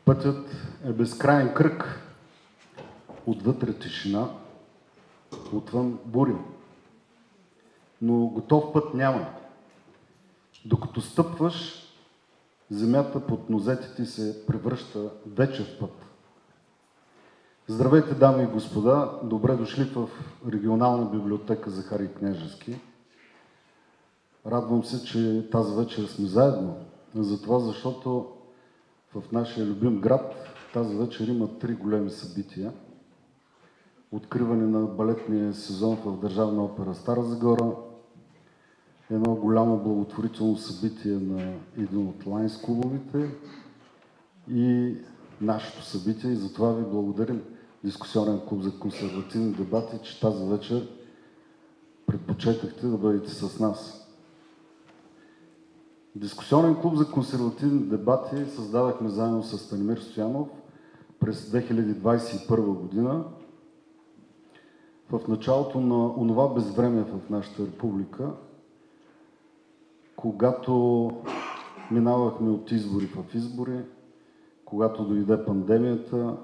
Пътят е безкрайен кръг. Отвътре тишина, отвън буря. Но готов път няма. Докато стъпваш, земята под нозете ти се превръща вече в път. Здравейте, дами и господа! Добре дошли в регионална библиотека Захари Княжески. Радвам се, че тази вечер сме заедно. Затова, защото в нашия любим град тази вечер има 3 големи събития. Откриване на балетния сезон в Държавна опера Стара Загора, едно голямо благотворително събитие на един от лайнс клубовите и нашето събитие. И затова ви благодарим, Дискусионен клуб за консервативни дебати, че тази вечер предпочетахте да бъдете с нас. Дискусионен клуб за консервативни дебати създадахме заедно с Станимир Стоянов през 2021 година. В началото на онова безвремие в нашата република, когато минавахме от избори в избори, когато дойде пандемията,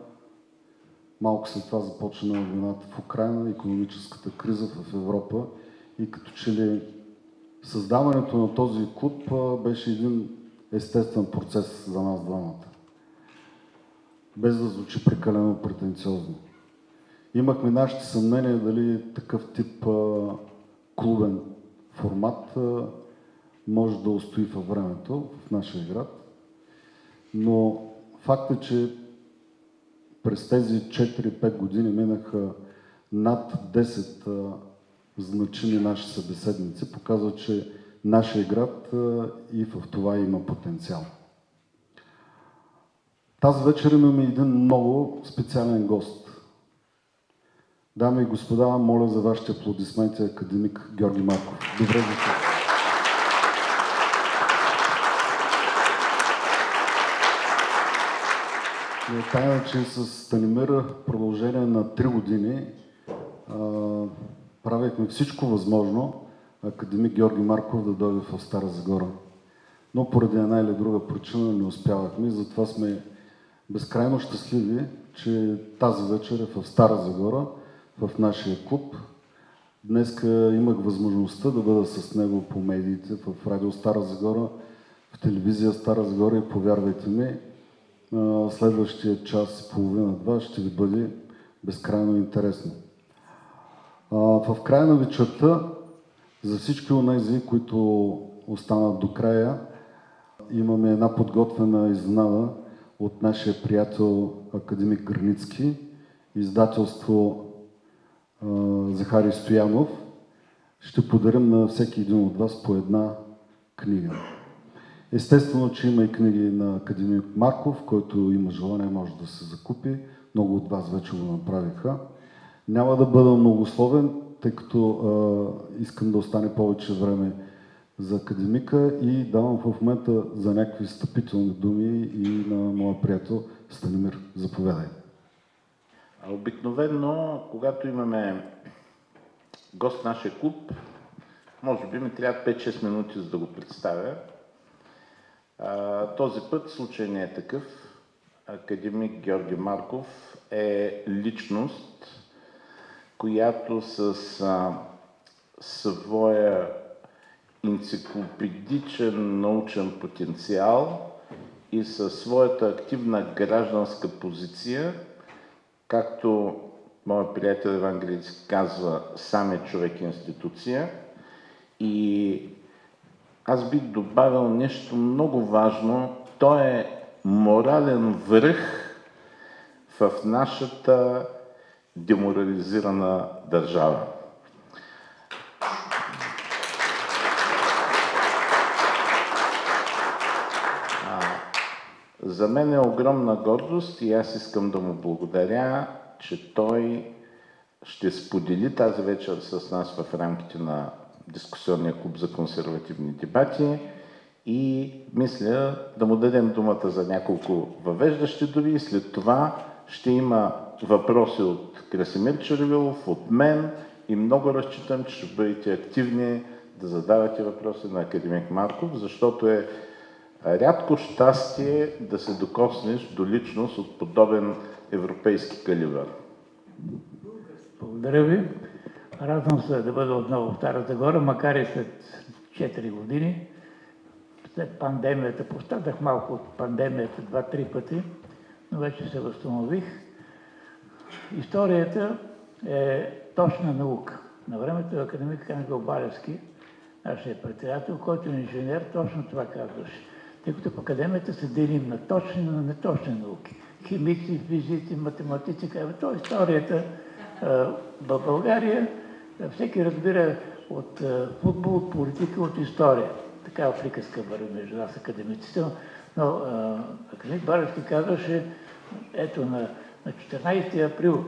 малко след това започна войната в Украйна, икономическата криза в Европа и като че ли създаването на този клуб беше един естествен процес за нас двамата. Без да звучи прекалено претенциозно. Имахме нашите съмнения дали такъв тип клубен формат може да устои във времето в нашия град. Но факт е, че през тези 4-5 години минаха над 10 значими наши събеседници, показва, че нашия град и в това има потенциал. Тази вечер имаме един много специален гост. Дами и господа, моля за вашите аплодисменти академик Георги Марков. Добре дошли! Не е тайна, че с Станимир продължение на 3 години правихме всичко възможно академик Георги Марков да дойде в Стара Загора. Но поради една или друга причина не успявахме и затова сме безкрайно щастливи, че тази вечер е в Стара Загора, в нашия клуб. Днеска имах възможността да бъда с него по медиите, в радио Стара Загора, в телевизия Стара Загора и повярвайте ми, следващия час и половина-два ще ви бъде безкрайно интересно. В края на вечерта, за всички онези, които останат до края, имаме една подготвена изненада от нашия приятел академик Гърницки, издателство Захари Стоянов. Ще подарим на всеки един от вас по една книга. Естествено, че има и книги на академик Марков, който има желание, може да се закупи. Много от вас вече го направиха. Няма да бъда многословен, тъй като искам да остане повече време за академика и давам в момента за някакви встъпителни думи и на моя приятел Станимир. Заповядай. Обикновено, когато имаме гост в нашия клуб, може би ми трябва 5-6 минути, за да го представя. Този път случай не е такъв. Академик Георги Марков е личност, която с своя енциклопедичен научен потенциал и със своята активна гражданска позиция, както моят приятел Иван Грицки казва, сам е човек-институция. И аз бих добавил нещо много важно. Той е морален връх в нашата деморализирана държава. За мен е огромна гордост и аз искам да му благодаря, че той ще сподели тази вечер с нас в рамките на Дискусионния клуб за консервативни дебати и мисля да му дадем думата за няколко въвеждащи думи и след това ще има въпроси от Красимир Червилов, от мен и много разчитам, че ще бъдете активни да задавате въпроси на академик Марков, защото е Рядко щастие да се докоснеш до личност от подобен европейски калибър. Благодаря ви. Радвам се да бъда отново в Стара Загора, макар и след 4 години. След пандемията, пострадах малко от пандемията 2-3 пъти, но вече се възстанових. Историята е точна наука. На времето академик Ангел Балевски, нашия председател, който е инженер, точно това казваше. Тъй като в академията се делим на точни и на неточни науки. Химици, физици, математици, то историята в България всеки разбира от футбол, от политика, от история. Такава приказка върви между нас академиците, но академик Балевски казваше, ето на 14 април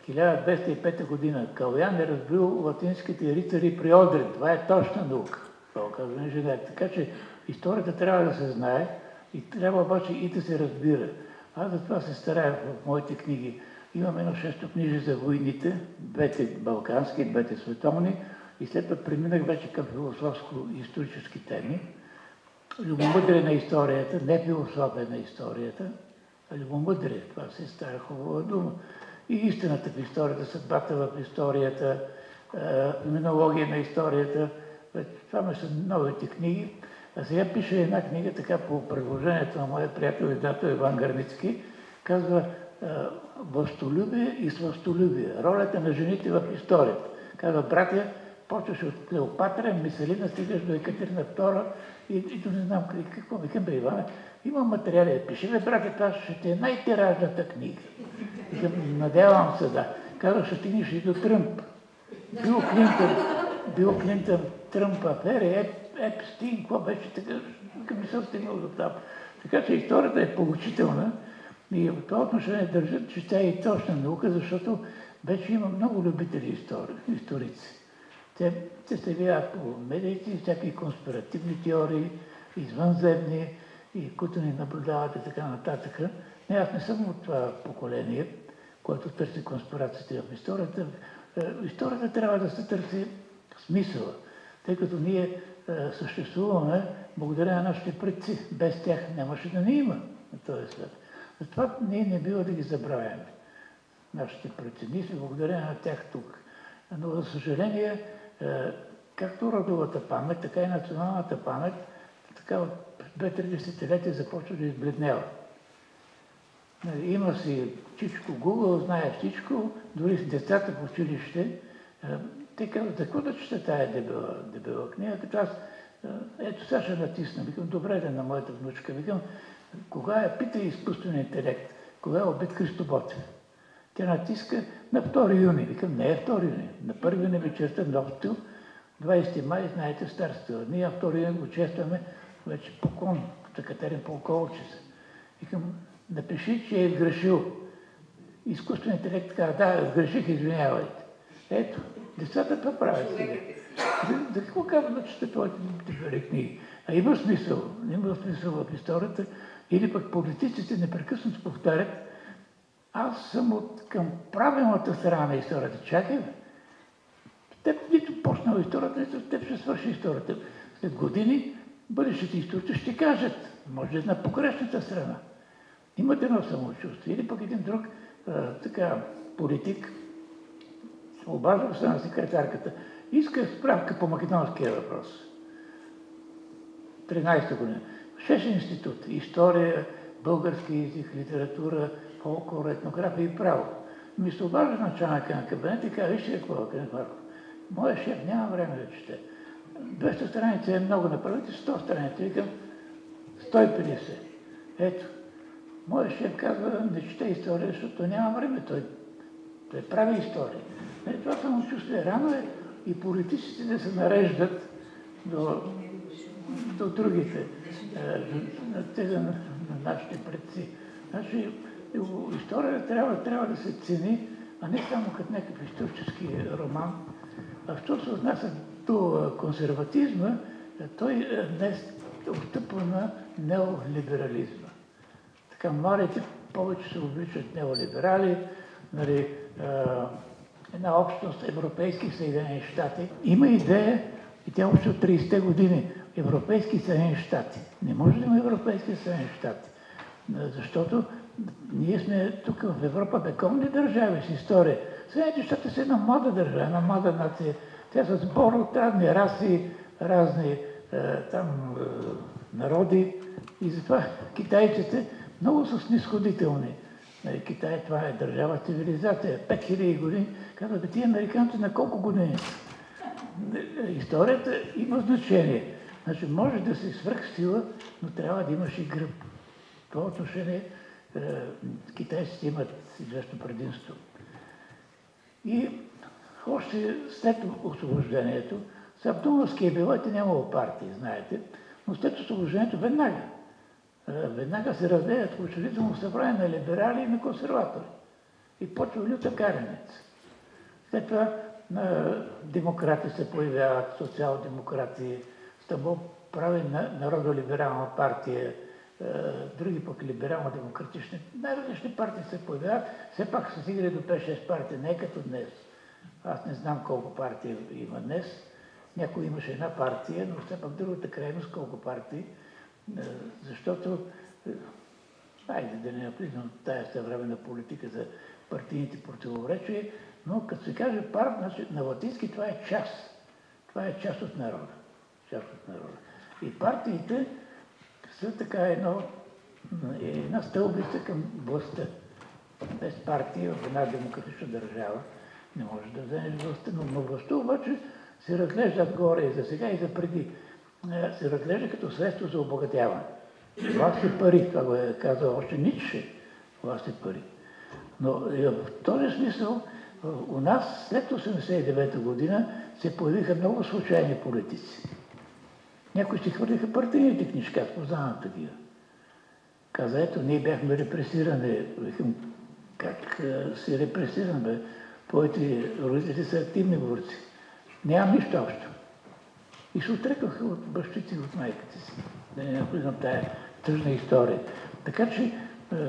1205 година Калоян е разбил латинските рицари при Одрин. Това е точна наука. Това казва инженер. Така че историята трябва да се знае и трябва обаче и да се разбира. Аз затова се старая в моите книги. Имам едно 6 книги за войните, двете балкански, двете световни, и след това преминах вече към философско-исторически теми. Любомъдрие на историята, не философия на историята, а любомъдрие. Това се стара хубава дума. И истината в историята, съдбата в историята, феноменология на историята. Това са новите книги. А сега пише една книга, така по предложението на моя приятел издател Иван Гърницки, казва властолюбие и свастолюбие. Ролята на жените в историята. Казва, братя, почваш от Клеопатра, Миселина, стигаш до Екатерина II и до не знам какво. Викам, бе, Иване, има материали. Пиши, бе, братя, това ще ти е най-тиражната книга. Викам, надявам се, да. Казва, ще стигнеш и до Тръмп. Бил Клинтън, Тръмп афери, Епстин, какво беше така? Викам, не съм стигнал до там. Така че историята е поучителна. И в това отношение държат, че тя е и точна наука, защото вече има много любители историци. Те се влияят по медиите, всякакви конспиративни теории, извънземни, и които ни наблюдават и така нататък. Не, аз не съм от това поколение, което търси конспирациите в историята. Историята трябва да се търси смисъла, тъй като ние съществуваме благодаря на нашите предци. Без тях нямаше да не има на този свет. Затова ние не бива да ги забравяме. Нашите предци. Ние се благодаря на тях тук. Но, за съжаление, както родовата памет, така и националната памет, така от 2-3 десетилетия започва да избледнява. Има си всичко, Google знае всичко, дори с децата в училище. Те казват, за какво да чета тая дебела книга, като аз, ето сега ще натисна. Викам, добре да на моята внучка. Викам, пита изкуствен интелект, кога е убит Христо Ботев? Тя натиска на 2 юни. Викам, не е 2 юни. На 1 юни вечерта нов стил, 20 май, знаете, стар стил. Ние 2 юни го честваме вече поклон, Катерин Полковче. Викам, напиши, че е грешил. Изкуствен интелект казва, да, греших, извинявайте. Ето, децата това правят сега. За какво казвам да чета твоите книги? А има смисъл в историята, или пък политиците непрекъснато повтарят, аз съм към правилната страна на историята. Чакай, бе. Теб нито почнала историята, нито теб ще свърши историята. След години бъдещите историци ще кажат, може да е на погрешната страна. Имате едно самочувствие. Или пък един друг политик, обаждал се на секретарката, иска справка по македонския въпрос. 13-та година. 6 институт. История, български език, литература, фолклор, етнография и право. Ми се обажда началника на кабинет и казва, вижте какво, академик Марков. Моя шеф няма време да чете. 200 страници е много, направите 100 страници. Викам, 150. Ето. Моя шеф казва, не чете история, защото няма време. Той прави история. Това самочувствие. Рано е и политиците да се нареждат до другите, на нашите предци. Значи, историята трябва да се цени, а не само като някакъв исторически роман. А що се отнася до консерватизма, той днес отстъпва на неолиберализма. Така, младите повече се обличат неолиберали, една общност, Европейски Съединени щати. Има идея, и тя още от 30-те години, Европейски Съединени щати. Не може да има Европейски Съединени щати. Защото ние сме тук в Европа вековни държави с история. Съединените щати са една млада държава, една млада нация. Тя са сбор от разни раси, разни народи. И затова китайците много са снисходителни. Китай, това е държава цивилизация. 5000 години. Казват, тия американци на колко години? Историята има значение. Значи може да си свръхсила, но трябва да имаш и гръб. В това отношение китайците имат известно предимство. И още след освобождението, с Абдуловския билет нямало партии, знаете, но след освобождението веднага се разделят в учредително събрание на либерали и на консерватори. И почва люта караница. След това демократи се появяват, социал-демократи, Стамбул прави народно-либерална партия, други пък либерално-демократични, най-различни партии се появяват, все пак се стигали до 5-6 партии, не е като днес. Аз не знам колко партии има днес. Някой имаше една партия, но все пак другата крайност колко партии, защото, айде да не навлизам в тая съвременна политика за партийните противоречия, но като се каже значи, на латински това е част. Това е част от народа. И партиите са така една стълбица към властта. Без партия в една демократична държава не можеш да вземеш властта, но властта обаче се разглежда горе и за сега и за преди. Се разглежда като средство за обогатяване. Власт е пари, това го е казал още Ницше. Власт е пари. Но в този смисъл у нас след 1989 година се появиха много случайни политици. Някои си хвърлиха партийните книжки, аз познавам такива. Каза, ето, ние бяхме репресирани. Викам, как си репресираме? Твоите родители са активни борци. Нямам нищо общо. И се отрекаха от бащите и от майките си. Да не навлизам тая тъжна история. Така че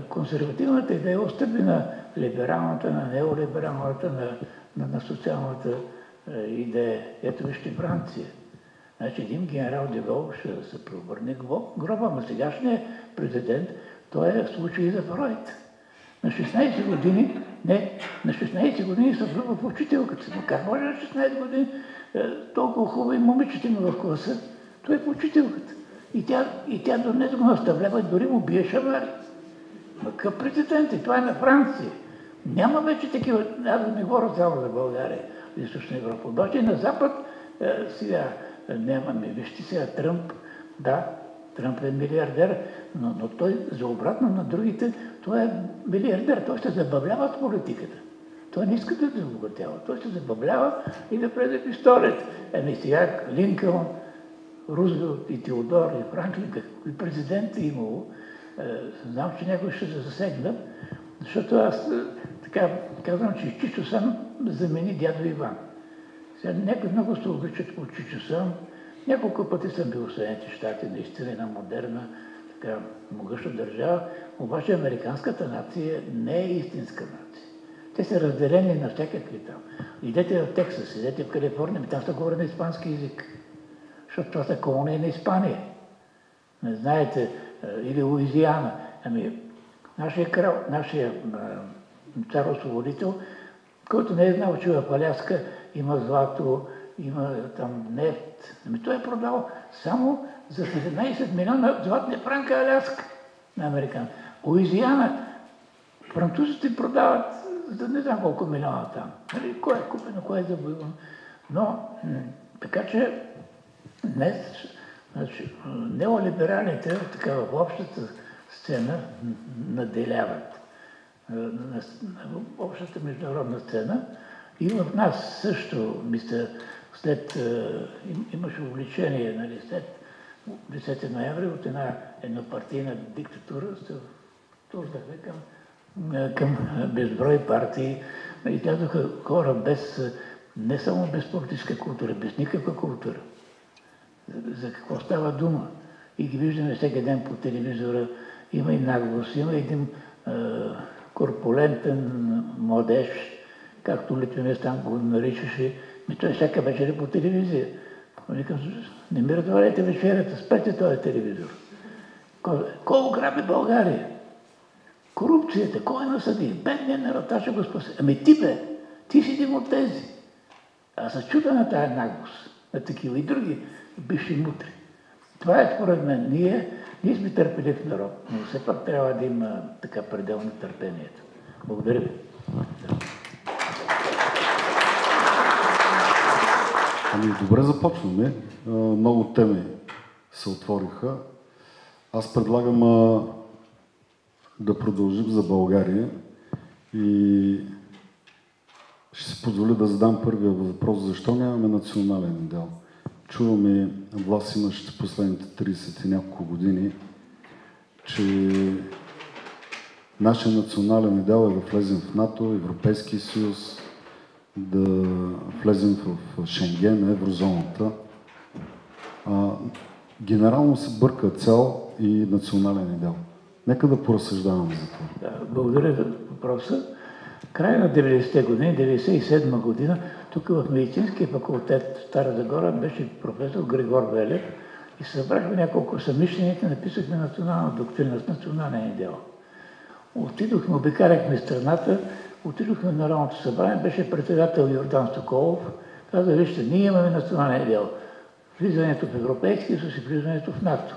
консервативната идея остъпи на либералната, на неолибералната, на социалната идея. Ето вижте Франция. Значи един генерал де Гол ще се преобърне гроба, но сегашният президент, той е случай за Фройд. На 16 години се влюбва в учителката си. Но как може на 16 години толкова хубави момичета има в класа? Той е в учителката. И тя до днес го наставлява, дори му бие шамари. Ма какъв президент е? Това е на Франция. Няма вече такива, аз не говоря само за България, за Източна Европа. Обаче на Запад сега нямаме. Вижте сега Тръмп, да, Тръмп е милиардер, но той за обратно на другите, той е милиардер, той се забавлява с политиката. Той не иска да се обогатява, той се забавлява и да влезе в историята. Сега Линкълн, Рузвелт и Теодор и Франклин, какви президенти имало, знам, че някой ще се засегнат, защото аз така казвам, че Чичо Сан замени дядо Иван. Сега някои много се обичат от Чичо Сан. Няколко пъти съм бил в Съединените щати, наистина една модерна, така могъща държава, обаче американската нация не е истинска нация. Те са разделени на всякакви там. Идете в Тексас, идете в Калифорния, там се говори на испански език, защото това са колонии на Испания. Не знаете, или Луизиана. Нашия крал, нашия цар-освободител, който не е знал, че в Аляска има злато, има там нефт. Той е продал само за 17 милиона златни франка Аляска на американци. Луизиана, французите продават за не знам колко милиона там. Кой е купено, кой е завоювано. Но, така че днес неолибералите така в общата сцена наделяват. На общата международна сцена и в нас също, мисля, имаше увлечение, нали, след 10 ноември от една еднопартийна диктатура се втурдаха към безброй партии. Излязоха хора не само без политическа култура, без никаква култура. За какво става дума? И ги виждаме всеки ден по телевизора. Има и наглост, има един корпулентен младеж, както Литвин там го наричаше. Той всяка вечер по телевизия. Викам, не ми разваляйте вечерята, спрете този телевизор. Кой ограби България? Корупцията, кой насъди? Бедният народ, аз ще го спаси. Ами ти бе, ти си един от тези. Аз се чуда на тая наглост, на такива и други бивши мутри. Това е според мен. Ние сме търпелив народ, но все пак трябва да има така предел на търпението. Благодаря ви. Ами добре започваме. Много теми се отвориха. Аз предлагам да продължим за България и ще си позволя да задам първия въпрос. Защо нямаме национален идеал? Чуваме властимащите последните 30 и няколко години, че нашия национален идеал е да влезем в НАТО, Европейски съюз, да влезем в Шенген, еврозоната. Генерално се бърка цел и национален идеал. Нека да поразсъждаваме за това. Да, благодаря за въпроса. Края на 90-те години, 97 година, тук в медицинския факултет в Стара Загора беше професор Григор Велев и събрахме няколко съмишленика, написахме национална доктрина с национален идеал. Отидохме, обикаляхме страната, отидохме в Народното събрание, беше председател Йордан Соколов, каза, вижте, ние имаме национален идеал. Влизането в Европейския съюз и влизането в НАТО.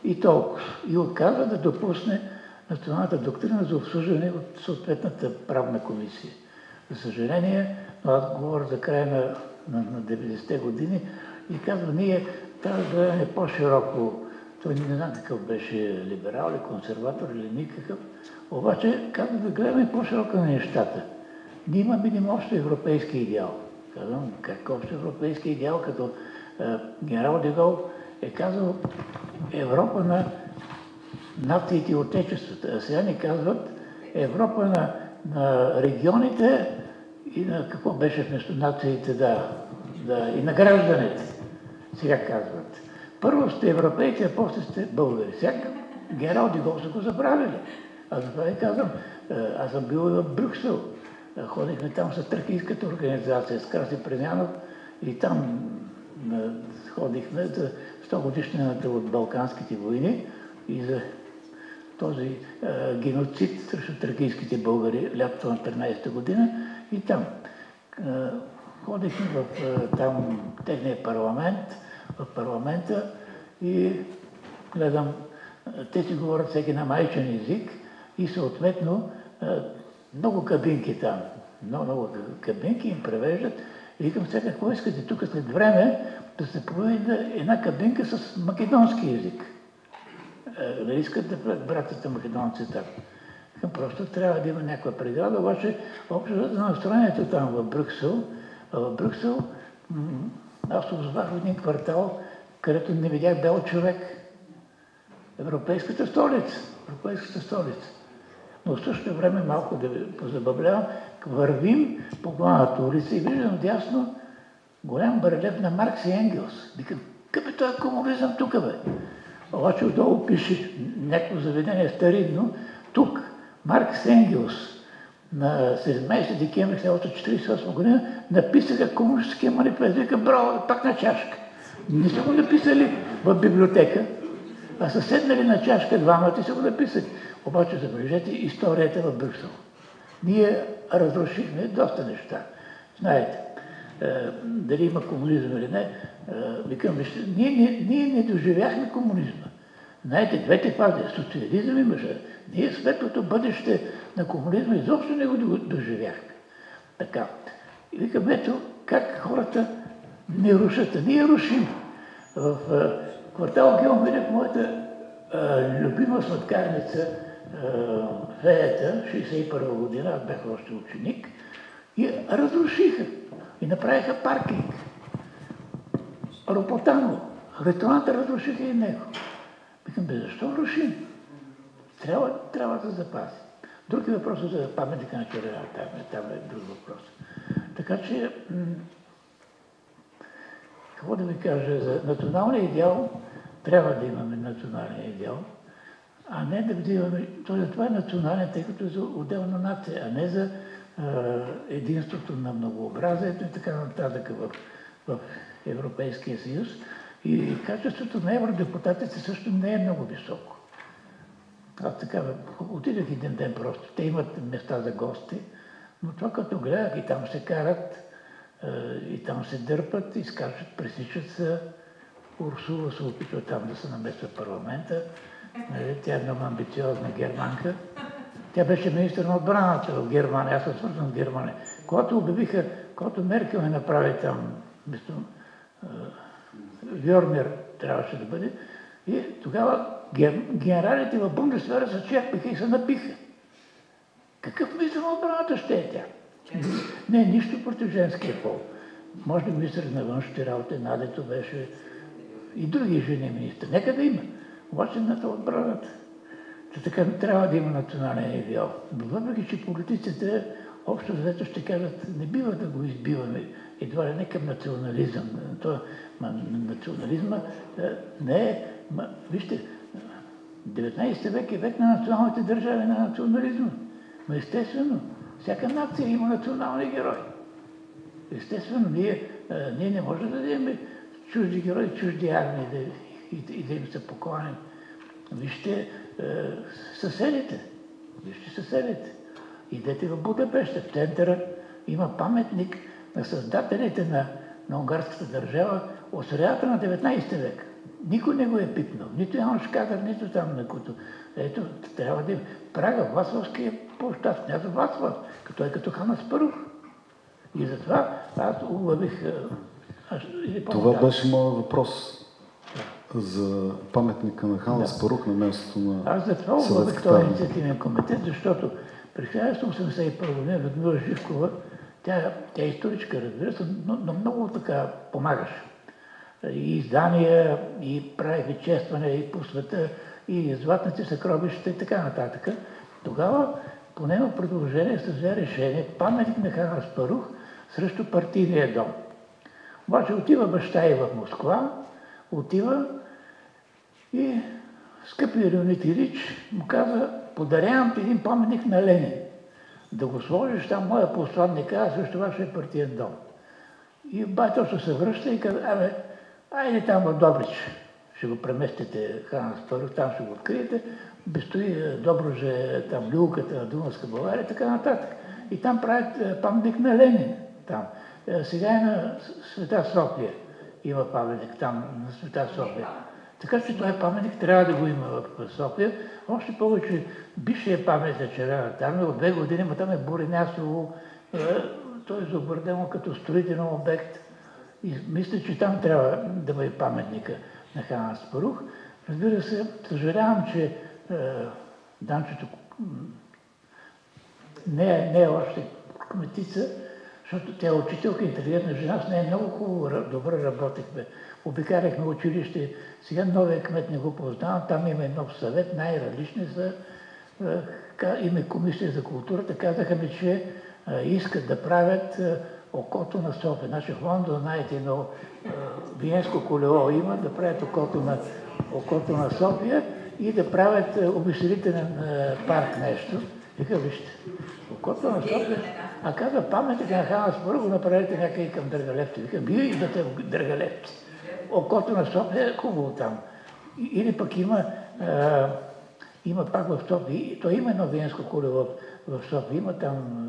И толкова. И отказва да допусне националната доктрина за обсъждане от съответната правна комисия. За съжаление, но аз говоря за края на 90-те години и казва, ние трябва да гледаме по-широко. Той не знам какъв беше либерал или консерватор или никакъв. Обаче казва да гледаме по-широко на нещата. Ние имаме един общо европейски идеал. Казвам, как общо европейски идеал, като генерал де Гол е казал Европа на нациите и отечествата. А сега ни казват Европа на регионите и на какво беше вместо нациите, и на гражданите. Сега казват. Първо сте европейци, а после сте българи. Сега генерал де Гол са го забравили. Аз затова ви казвам, аз съм бил в Брюксел. Ходихме там с тракийската организация, с Краси Презянов и там ходихме за 100 годишнината от Балканските войни и за този геноцид срещу тракийските българи лятото на 13-та година и там. Ходихме в там техния парламент, в парламента и гледам, те си говорят всеки на майчин език и съответно много кабинки там, много кабинки им превеждат. И викам сега, какво искате тук след време да се появи една кабинка с македонски език? Не искат да правят братята македонци там. Викам, просто трябва да има някаква преграда, обаче общо за настроението там в Брюксел, аз озвах в един квартал, където не видях бял човек. Европейската столица. Но в същото време малко да ви позабавлявам, вървим по главната улица и виждам дясно голям барелев на Маркс и Енгелс. Викам, какъв е този комунизъм тук, бе? Обаче отдолу пише някакво заведение старинно, тук Маркс и Енгелс на 17 декември 1948 година написаха комунистическия манифест. Викам, браво, пак на чашка. Не са го написали в библиотека, а са седнали на чашка двамата и са го написали. Обаче забележете историята в Брюксел. Ние разрушихме доста неща. Знаете, дали има комунизъм или не, викам, вижте, ние не доживяхме комунизма. Знаете, двете фази, социализъм имаше. Ние светлото бъдеще на комунизма изобщо не го доживяхме. Така. И викам, ето как хората не рушат, а ние рушим. В квартал Геомирев, моята любима сладкарница, феята, 61 година, аз бях още ученик, и разрушиха. И направиха паркинг. Ропотано. Ресторанта разрушиха и него. Викам, бе, защо рушим? Трябва да запази. Друг е въпросът за паметника на Червена. Там е друг въпрос. Така че, какво да ви кажа, за националния идеал трябва да имаме национален идеал, а не да взимаме, това е национален, тъй като е за отделна нация, а не за единството на многообразието и така нататък в в Европейския съюз и качеството на евродепутатите също не е много високо. Аз така отидох един ден просто. Те имат места за гости, но това като гледах и там се карат, и там се дърпат, изкачат, пресичат се. Урсула се опитва там да се намесва в парламента. Тя е много амбициозна германка. Тя беше министър на отбраната в Германия, аз съм свързан с Германия. Когато Меркел ме направи там, вместо Вьорнер трябваше да бъде, и тогава генералите в Бундесвера се черпиха и се напиха. Какъв министър на отбраната ще е тя? Не, нищо против женския пол. Може би министър на външните работи, Надето беше и други жени министри. Нека да има. Обаче на отбраната. Така трябва да има национален идеал. Въпреки че политиците общо взето ще кажат, не бива да го избиваме, едва ли не към национализъм. Национализма не е... Вижте, 19 век е век на националните държави, на национализма. Но естествено, всяка нация има национални герои. Естествено, ние не можем да дадем чужди герои, чужди армии и да им се поклоним. Вижте съседите. Идете в Будапеща, в центъра има паметник на създателите на унгарската държава от средата на 19 век. Никой не го е пипнал. Нито Янош Кадър, нито там на които. Ето, трябва да има. Прага, Вацлавския площад, княз Вацлав, като Хан Аспарух. И затова аз улових... Това беше моят въпрос за паметника на Хан Аспарух на мястото на Аз затова улових този инициативен комитет, защото при 1981 година Людмила Живкова, тя е историчка, разбира се, но много така помагаше. И издания, и правиха честване, и по света, и златните съкровища и така нататък. Тогава по него предложение се взе решение паметник на Хан Аспарух срещу партийния дом. Обаче отива баща и в Москва, отива и скъпи Леонид Илич му каза, подарявам ти един паметник на Ленин. Да го сложиш там, моя посланник, а срещу вашия партиен дом. И батьото се връща и каза, айде там в Добрич, ще го преместите Хан Аспарух, там ще го откриете, стои Доброже, там люлката на Дунавска България и така нататък. И там правят паметник на Ленин. Там. Сега е на Света София. Има паметник там на Света София. Така че този паметник трябва да го има в София. Още повече бившия паметник на Червената армия от 2 години, но там е Боренасово, той е забърдено като строителен обект. И мисля, че там трябва да бъде паметника на Хан Аспарух. Разбира се, съжалявам, че Данчето не е още кметица, защото тя е учителка, интелигентна жена, с нея много хубаво, добре работихме. Обикаляхме училище, сега новия кмет не го познавам, там има нов съвет, най-различни са, има комисия за културата, казаха ми, че искат да правят окото на София. Значи в Лондон, знаете, едно Виенско колело има, да правят окото на София и да правят увеселителен парк нещо. Вика, вижте, окото на София, а казва паметник на Хан Аспарух, го направите някъде към Дъргалевци. Вика, вие идвате в Дъргалевци. Окото на София е хубаво там. Или пък има пак в София, то има едно Виенско колело в София, има там,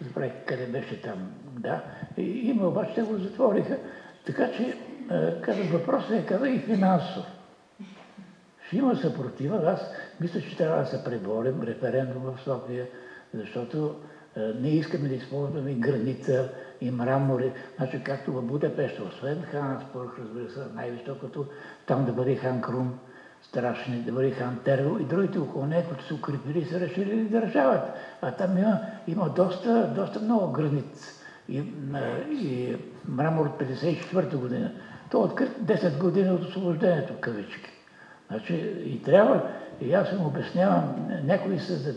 забравих къде беше там, да. Има, обаче те го затвориха. Така че, въпросът е, и финансов. Ще има съпротива. Аз мисля, че трябва да се преборим референдум в София, защото не искаме да използваме и граница, и мрамори. Значи, както в Будапеща, освен Хан Аспарух, разбира се, най-високото, там да бъде Хан Крум, страшни, да бъде Хан Терво и другите около нея, които се укрепили и са решили да държават. А там има доста много границ. И мрамор от 54-та година. То открит 10 години от освобождението, кавички. Значи и трябва, и аз им обяснявам, някои са за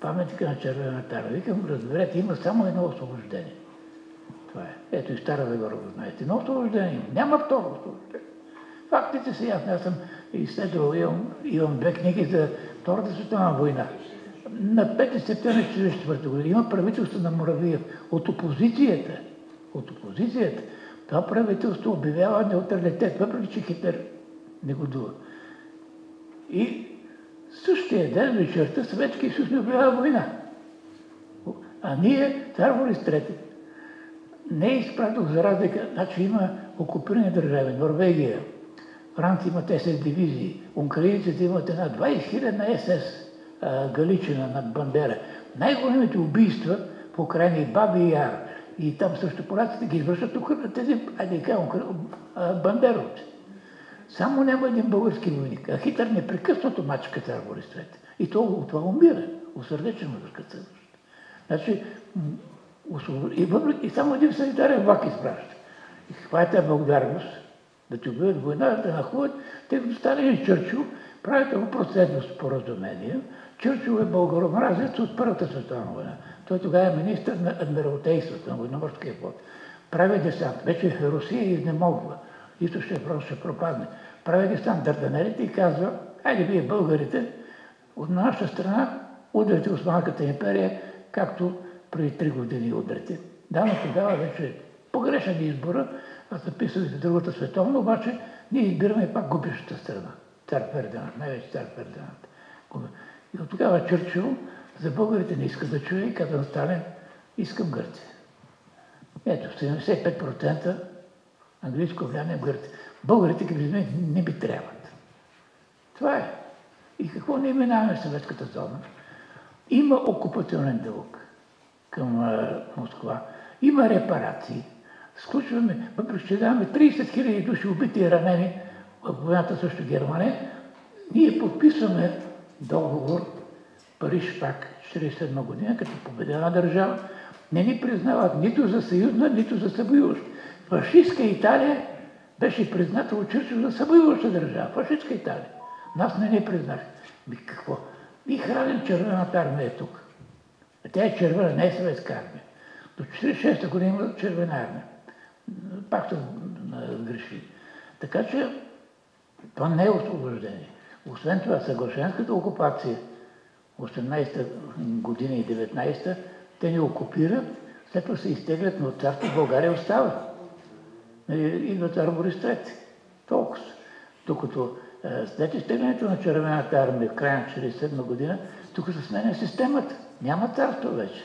паметника на Червената армия. Викам, разберете, има само едно освобождение. Това е. Ето и Стара Загора го знаете. Едно освобождение има. Няма второ освобождение. Фактите са ясни. Аз съм изследвал, имам 2 книги за Втората световна война. На 5 септември 1944 година има правителство на Моравиев от опозицията. Това правителство обявява неутралитет, въпреки че Хитлер негодува. И същия ден вечерта Съветския съюз не обявява война. А ние, цар Борис III, не е изпратил за разлика, значи има окупирани държави, Норвегия, Франция има 10 дивизии, украинците имат една 20 000 СС Галичина над Бандера. Най-големите убийства в Украина и Баби Яр, и там също поляците ги извършат тук на тези, бандеровци. Само няма един български войник, а Хитлер непрекъснато мачка цар Борис III. И от това умира, осърдечено разкъса. Значи, и само един санитарен влак изпраща. И каква е тази благодарност? Да ти обявят война, да нахлуват, тъй като Сталин и Чърчил правят това процентно споразумение. Чърчил е българомразец от Първата световна война. Той тогава е министър на адмиралтейството, на военноморския флот. Прави десант. Вече Русия изнемогва. Източния фронт ще пропадне. Прави десант Дарданелите и казва: айде вие българите, от наша страна удрите Османската империя, както преди 3 години удрите. Да, но тогава вече погрешен избора, а записвате Другата световна, обаче ние избираме пак губещата страна. Цар Фердинанд, най-вече цар Фердинанд. И от тогава Чърчил за българите не иска да чуе и каза на Сталин: искам Гърция. Ето, 75% английско влияние в Гърция. Българите не би трябват. Това е. И какво не минаваме в съветската зона? Има окупационен дълг към Москва. Има репарации. Сключваме, въпреки че даваме 30 000 души убити и ранени в войната срещу Германия, ние подписваме договор Париж пак 1947 година, като победена държава. Не ни признават нито за съюзна, нито за събоюваща. Фашистска Италия беше призната от Чърчил за събоюваща държава. Фашистска Италия. Нас не ни признаха. Какво? И храним Червената армия тук. А тя е червена, не е съветска армия. До 1946 година има червена армия. Пак са грешили. Така че това не е освобождение. Освен това, съглашенската окупация 18-та година и 19-та, те ни окупират, след това се изтеглят, но царство България остава. Идва цар Борис III. Толкова. Докато след изтеглянето на Червената армия в края на 1947 година, тук се сменя системата. Няма царство вече.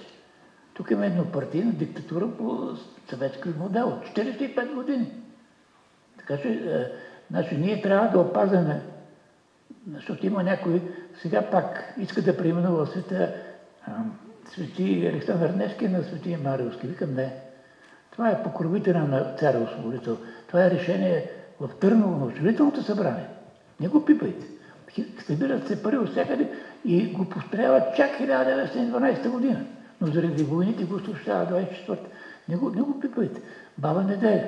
Тук има еднопартийна диктатура по съветски модел. 45 години. Така че, значи, ние трябва да опазваме, защото има някой, сега пак иска да преименува света Свети Александър Невски на Свети Мариовски. Викам: не. Това е покровителя на царя освободител. Това е решение в Търново на учредителното събрание. Не го пипайте. Събират се пари от всякъде и го построяват чак 1912 година. Но заради войните го съобщава 24-та. Не го пипайте. Баба Неделя.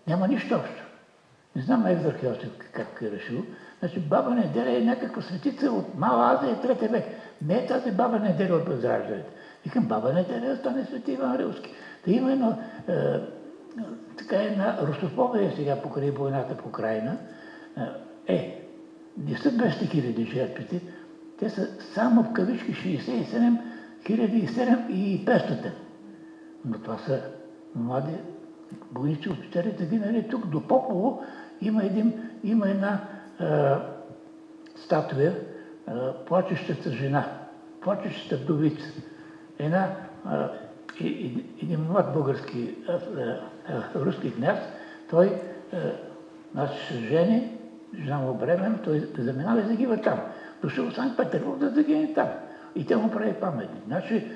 Няма нищо общо. Не знам Екзарх Йосиф как е решил. Значи Баба Неделя е някаква светица от Мала Азия, 3 век. Не е тази Баба Неделя от Възраждането. Викам: Баба Неделя стане Свети Иван Рилски. Да има една русофобия сега покрай войната в Украина. Не са 200 000 жертвите, те са само в кавички 67 500. Но това са млади войници, офицерите винаги тук. До Попово има една статуя, плачещата жена, плачещата вдовица. Един млад български руски княз, той се жени, жена му бремен, той заминава и загива там. Дошъл в Санкт-Петербург да загине там. И те му прави паметник. Значи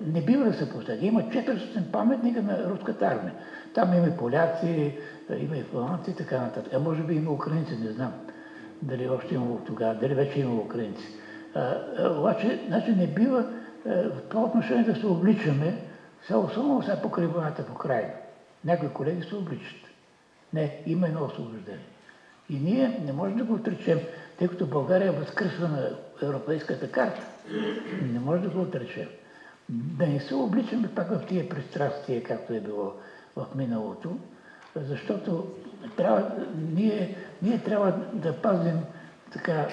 не бива да се поставя. Има 400 паметника на руската армия. Там има и поляци, има и фламандци и така нататък. А може би има украинци, не знам. Дали още имало тогава, дали вече има украинци. Обаче, значи не бива в това отношение да се обличаме, особено сега покрай войната в Украина. Някои колеги се обличат. Не, има едно освобождение. И ние не можем да го отречем, тъй като България е възкръсва на европейската карта. Не може да го отречем. Да не се обличаме пак в тия пристрастия, както е било в миналото, защото ние трябва да пазим така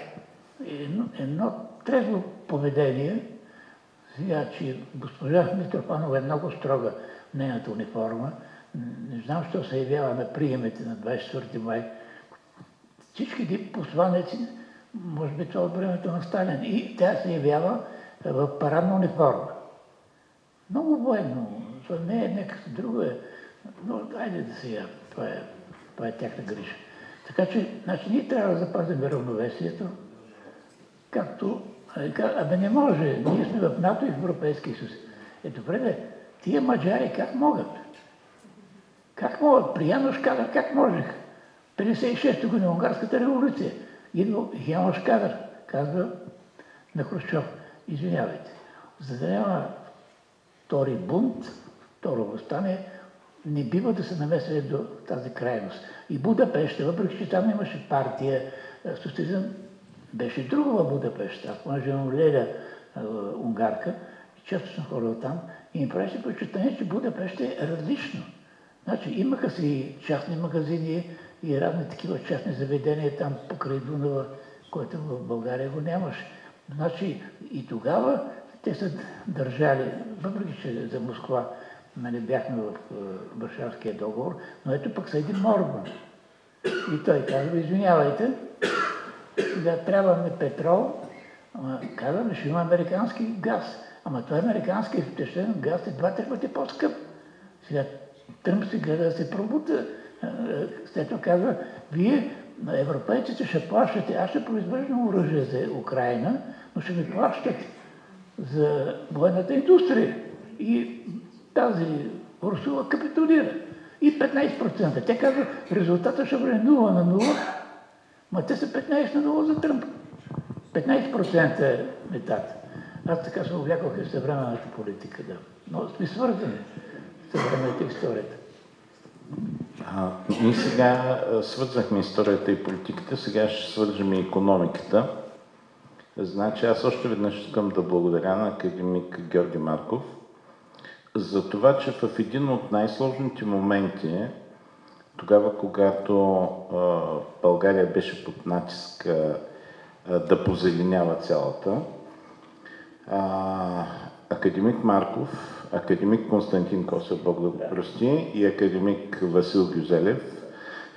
едно трезво поведение. Сега, че госпожа Митрофанова е много строга в нейната униформа, не знам знам, що се явява на приемите на 24 май. Всички посланици, може би това от времето на Сталин, и тя се явява в парадна униформа. Много военно, това не е някакво друго, но айде да сега, това е тяхна грижа. Така че, значи, ние трябва да запазим равновесието, както, абе не може, ние сме в НАТО и в Европейския съюз. Добре, тия маджари как могат? Как могат? При Янош Кадър как можеха? 56-та година, Унгарската революция. Идва Янош Кадър, казва на Хрущов, извинявайте, за да няма втори бунт, второ въстание, не бива да се намесва до тази крайност. И Будапеща, въпреки че там имаше партия, социализъм, беше друга в Будапеща. Аз понеже имам леля унгарка, често съм ходил там и ми правеше впечатление, че Будапеща е различно. Значи имаха си частни магазини и разни такива частни заведения там покрай Дунава, което в България го нямаше. Значи и тогава те са държали, въпреки че за Москва нали, бяхме в Варшавския договор, но ето пък са един Морган. И той казва, извинявайте, да трябва ми петрол, казваме, ще има американски газ. Ама той американски втечнен газ е 2-3 пъти по-скъп. Сега Тръмп се гледа да се пробута. След това казва, вие, европейците, ще плащате, аз ще произвеждам оръжие за Украина, но ще ми плащате за военната индустрия. И тази Урсула капитулира. И 15%. Те казват, резултата ще бъде 0 на 0, но те са 15 на 0 за Тръмп. 15% е метата. Аз така се увлякох и в съвременната политика, да. Но сме свързани с съвременната историята. Ние сега свързвахме историята и политиката, сега ще свържем и икономиката. Значи аз още веднъж искам да благодаря на академик Георги Марков за това, че в един от най-сложните моменти, тогава когато България беше под натиск да позеленява цялата, академик Марков, академик Константин Косев, Бог да го прости, и академик Васил Гюзелев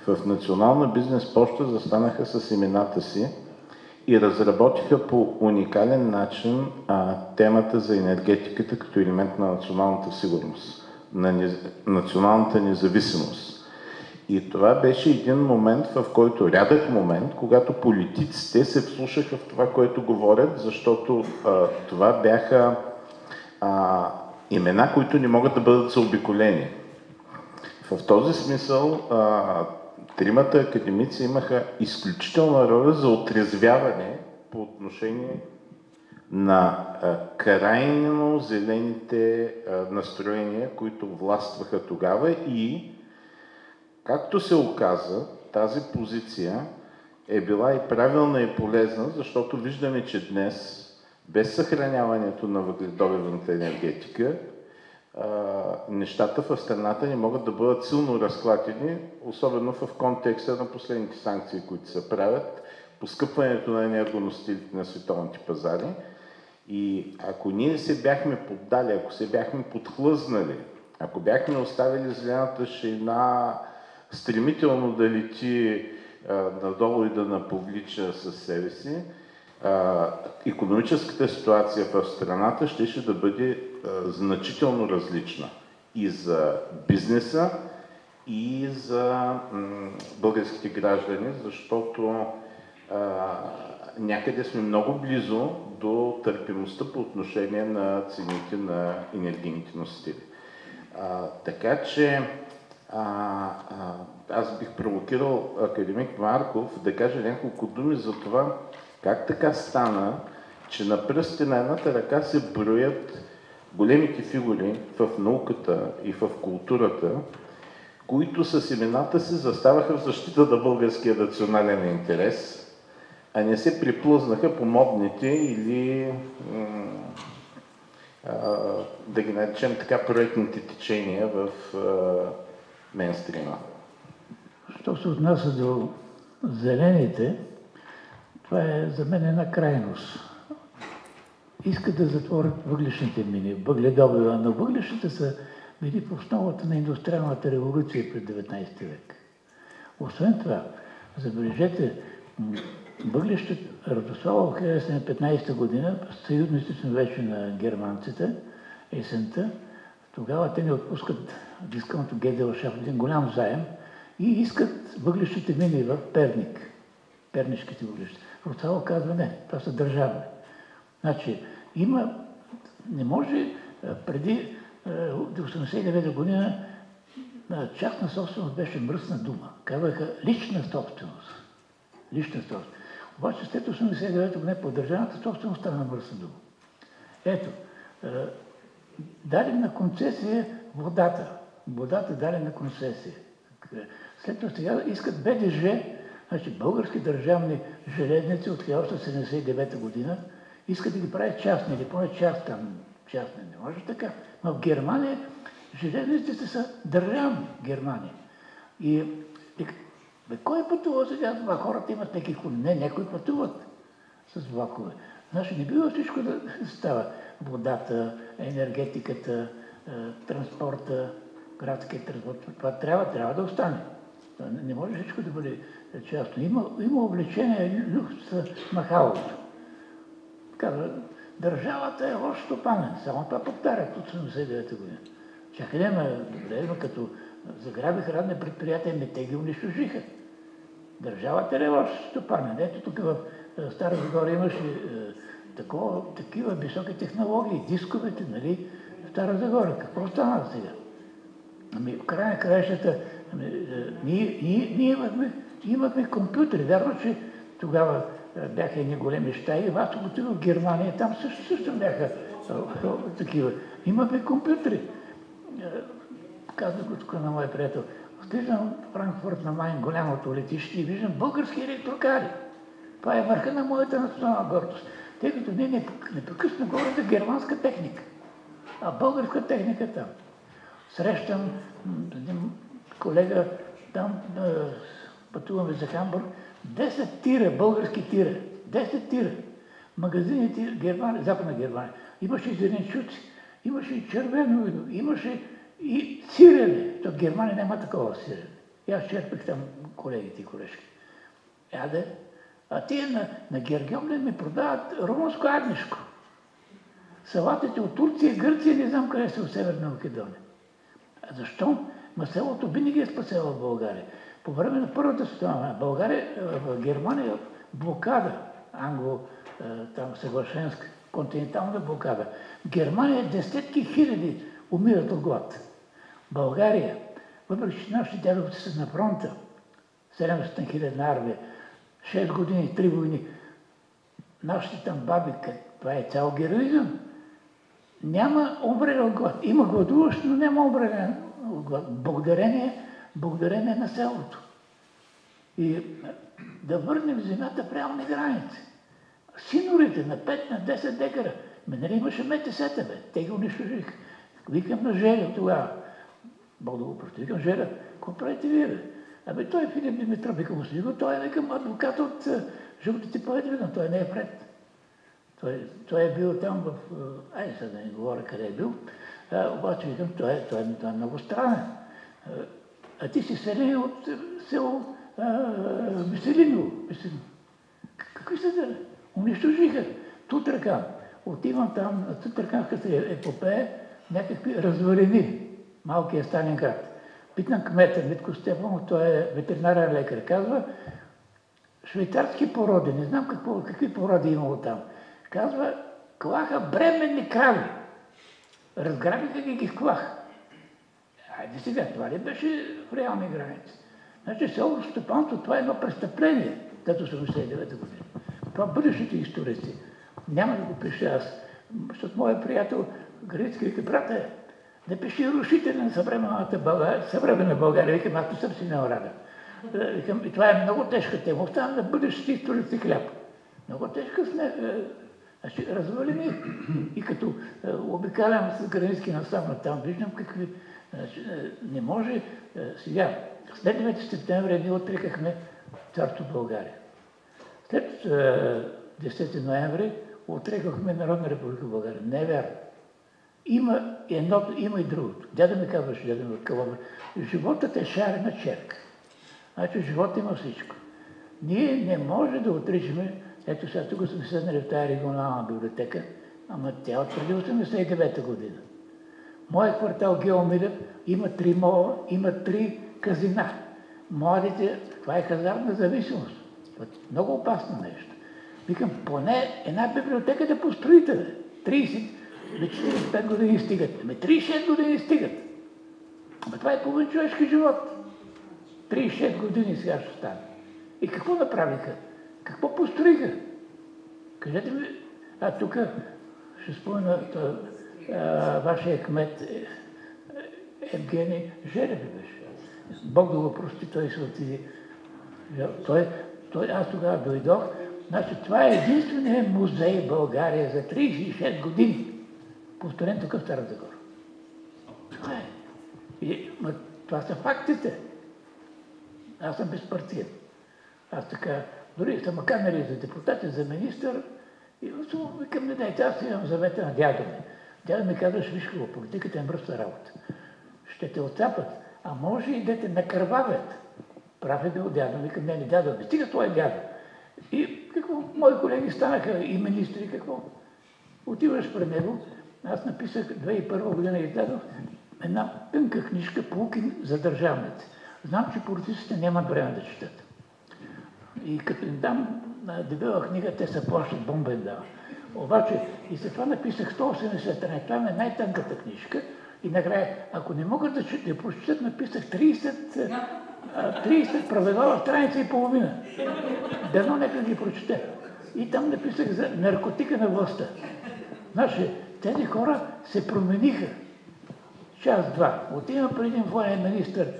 в Национална бизнес поща застанаха с имената си и разработиха по уникален начин темата за енергетиката като елемент на националната сигурност, на националната независимост. И това беше един момент, в който, рядък момент, когато политиците се вслушаха в това, което говорят, защото това бяха имена, които не могат да бъдат заобиколени. В този смисъл тримата академици имаха изключителна роля за отрезвяване по отношение на крайно зелените настроения, които властваха тогава и, както се оказа, тази позиция е била и правилна и полезна, защото виждаме, че днес, без съхраняването на въгледобивната енергетика, нещата в страната не могат да бъдат силно разклатени, особено в контекста на последните санкции, които се правят, поскъпването на енергоносителите на световните пазари. И ако ние се бяхме поддали, ако се бяхме подхлъзнали, ако бяхме оставили зелената шейна стремително да лети надолу и да наповлича със себе си, икономическата ситуация в страната ще да бъде значително различна и за бизнеса, и за българските граждани, защото някъде сме много близо до търпимостта по отношение на цените на енергийните носители. Така че аз бих провокирал академик Марков да каже няколко думи за това, как така стана, че на пръстите на едната ръка се броят големите фигури в науката и в културата, които с имената си заставаха в защита на българския национален интерес, а не се приплъзнаха по модните или, да ги наречем така, проектните течения в мейнстрима. Що се отнася до зелените, това е за мен една крайност. Искат да затворят въглищните мини, въгледобива, но въглищата са били в основата на индустриалната революция през 19 век. Освен това, забележете, въглищата, Радославов в 1915 година, съюзници сме вече на германците, есента, тогава те ни отпускат дисконто ГДЛ-шафт, един голям заем и искат въглищите мини в Перник, пернишките въглища. Радославов казва не, това са държавни. Значи, не може преди 1989 година частна собственост беше мръсна дума. Казваха лична собственост. Лична собственост. Обаче след 1989 година по държавната собственост стана мръсна дума. Ето, дали на концесия водата. Водата дали на концесия. След това сега искат БДЖ, значи български държавни железници от 1979 година, искат да ги правят частни, или поне частни. Не може така. Но в Германия железниците са държавни в Германия. И кой пътува сега с това? Хората имат някакви коли. Не, някои пътуват с влакове. Значи не бива всичко да става. Водата, енергетиката, транспорта, градския транспорт. Това трябва да остане. Не може всичко да бъде частно. Има увлечение люкс махалото. Казва, държавата е лош стопанен. Само това повтарят от 1979 година. Чакай, добре, като заграбиха радни предприятия, те ги унищожиха. Държавата е лош стопанен. Ето тук в Стара Загора имаше такива високи технологии, дисковете, нали, в Стара Загора. Какво стана сега? В края на краищата, ние имахме компютри. Вярно, че тогава бяха едни големи щаи. Аз отидох в Германия, там също бяха такива. Имахме компютри. Казах го тук на моя приятел. Отиждам в Франкфурт на Майн, голямото летище, и виждам български електрокари. Това е върха на моята национална гордост. Тъй като ние непрекъснато говорим за германска техника, а българска техника там. Срещам един колега, там пътуваме за Хамбург, 10 тира, български тира, 10 тира. Магазините Германия, Западна Германия. Имаше и зеленчуци, имаше и червено вино, имаше и сирене. То в Германия няма такова сирене. И аз черпих там колегите и колежки. А тия на Гергьомлен ми продават румънско агнешко. Салатите от Турция и Гърция не знам къде са в Северна Македония. А защо? Селото винаги е спасяло в България. По време на Първата световна България, в Германия блокада, там съглашенска, континентална блокада. В Германия десетки хиляди умират от глад. България, въпреки че нашите дядовци са на фронта, 700 хилядна армия, 6 години, 3 войни, нашите там баби, това е цял героизъм. Няма умрели от глад. Има гладуващ, но няма умрели от глад. Благодарение на селото. И да върнем земята в реални граници. Синорите на 5, на 10 декара. Нали имаше МТС-та, бе. Те ги унищожиха. Викам на Желя тогава. Бог да го прости. Викам, Желя, какво правите вие, бе? Той Филип Димитров, викам го, той е, викам, адвокат от жълтите поети, викам, той не е пред. Той е бил там в... сега да не говоря къде е бил. Обаче, викам, той е много странен. А ти си селен от село Веселиново. Какви са да? Унищожиха Тутракан. Отивам там на Тутраканската епопея, някакви развалини, малкия Сталинград. Питам кмета Митко Стефанов, той е ветеринарен лекар. Казва, швейцарски породи, не знам какви породи имало там. Казва, клаха бременни крави. Разграбиха ги клаха. Айде сега, това ли беше в реални граници? Значи селото стопанство, това е едно престъпление, като 89 година. Това бъдещите историци. Няма да го пиша аз. Защото моят приятел Грицки вика, брате, не пиши рушители на съвременна България. Викам, аз не съм си неорада. Викам, и това е много тежка тема. Оставам на бъдещите историци хляб. Много тежка значи, развалени. И като обикалям с Границки насам там, виждам какви... Значи, не може сега. След 9 септември ние отрекахме царство България. След 10 ноември отрекахме Народна република България. Не е вярно. Има едното, има и другото. Дядо ми казваше, дядо ми Калобър, животът е шарена черка. Значи животът има всичко. Ние не може да отричаме, ето сега тук сме седнали в тази регионална библиотека, ама тя от преди 89-та година. Моят квартал Геомилев има 3 мола, има 3 казина. Младите, това е хазартна зависимост. Много опасно нещо. Викам, поне една библиотека да построите, бе. 30, 45 години стигат. 36 години стигат. Ама това е половин човешки живот. 36 години сега ще стане. И какво направиха? Какво построиха? Кажете ми, тук ще спомена вашия кмет Евгений Желев беше. Бог да го прости, той се отиде. Аз тогава дойдох. Значи, това е единственият музей в България за 36 години. Повторен тук в Стара Загора. Това е. Това са фактите. Аз съм безпартиен. Аз така, дори са ме канали за депутат, за министър, и викам, не дайте, аз имам завета на дядо ми. Дядо ми казваше, виж какво, политиката е мръсна работа. Ще те отцапат, а може и да те накървавят. Прав е бил дядо. Викам, не, дядо, стига това е дядо. И какво, мои колеги станаха и министри, какво? Отиваш при него, аз написах 2001 година и дадох една тънка книжка "Поуки за държавници". Знам, че политиците нямат време да четат. И като им дам дебела книга, те се плащат, бомба им дава. Обаче, и след това написах 180 страници. Това е най-тънката книжка. И накрая, ако не могат да прочитат, написах 30 правила в страница и половина. Дано нека ги прочете. И там написах за наркотика на властта. Значи, тези хора се промениха. Час-два. Отивам при един военен министър.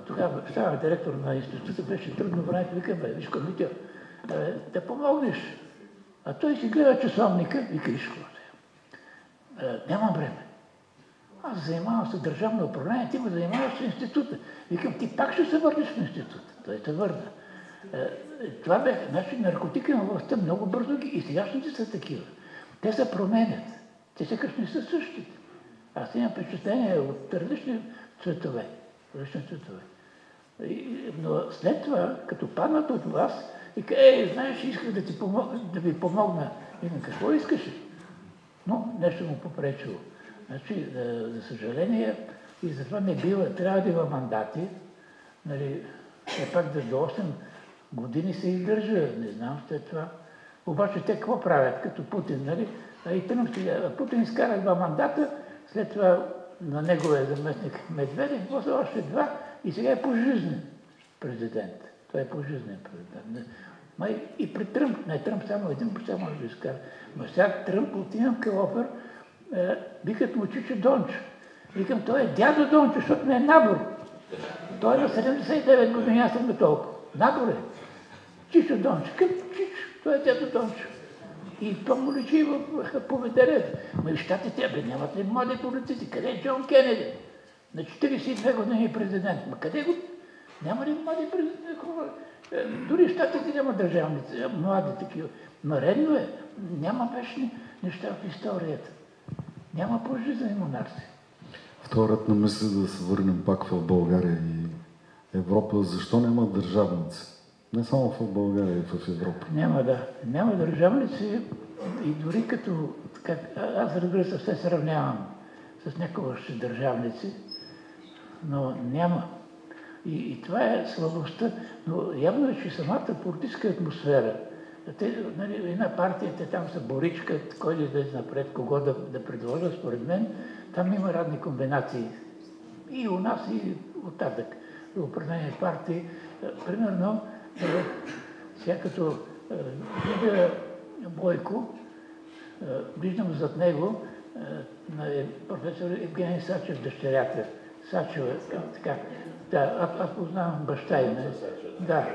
Тогава става директор на института, беше трудно време, викам, виж Митя, да помогнеш. А той си гледа часовника, вика, виж какво. Нямам време. Аз занимавам се държавно управление, ти го занимаваш с института. Викам, ти пак ще се върнеш в института. Той се върна. Това бе, значи наркотика на властта много бързо и сегашните са такива. Те се променят. Те сякаш не са същите. Аз имам впечатление от различни цветове. Но след това, като паднат от вас, вика, знаеш, исках да ви помогна. Викам, какво искаше? Но нещо му попречило. Значи, за съжаление, и затова не бива, трябва да има мандати. Нали, все пак до 8 години се издържа, не знам след това. Обаче те какво правят, като Путин, нали? И Путин изкара 2 мандата, след това на неговия заместник Медведев, после още 2 и сега е пожизнен президент. Той е пожизнен президент. И при Тръмп, не Тръмп, само един път може да изкара. Но сега Тръмп отивам Калофер, викат му Чичо Дончо. Викам, той е дядо Дончо, защото не е набор. Той е на 79 години, аз съм на толкова. Набор е. Чичо Дончо. Към Чичо, той е дядо Дончо. И това му личи в поведението. Но и щатите, нямат ли млади политици? Къде е Джон Кенеди? На 42 години президент. Ма къде го? Няма ли млади президенти? Дори щатите няма държавници, млади такива. Но редно е. Няма вечни неща в историята. Няма пожизнени монарси. Вторият на мисли да се върнем пак в България и Европа. Защо няма държавници? Не само в България, и в Европа. Няма държавници и дори като... Аз разбира се, все сравнявам с някои държавници, но няма. И това е слабостта. Но явно е, че самата политическа атмосфера, една партия, те там са боричкат, кой да излезе напред, кого да предложат, според мен, там има разни комбинации. И у нас, и оттатък. И определени партии. Примерно, сега като видя Бойко, виждам зад него на професор Евгений Сачев, дъщерята. Сачева, така. Да, аз познавам баща им. Да,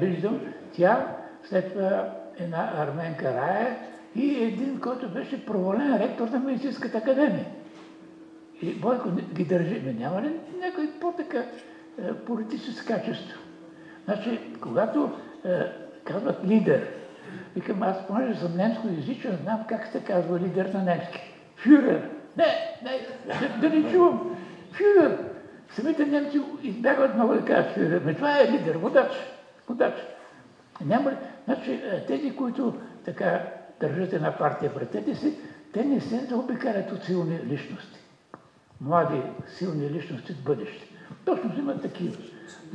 виждам. Тя, след това една арменка Рая и един, който беше провален ректор на Медицинската академия. И Бойко ги държи. Няма ли някой по-така политическо качество? Значи, когато казват лидер, викам, аз понеже съм немско езичен, знам как се казва лидер на немски. Фюрер. Да не чувам. Фюрер. Самите немци избягват много да кажат фюрер. Това е лидер, водач. Няма ли? Значи, тези, които така държат една партия пред тебе си, те не се заобикалят от силни личности. Млади, силни личности в бъдеще. Точно взимат такива.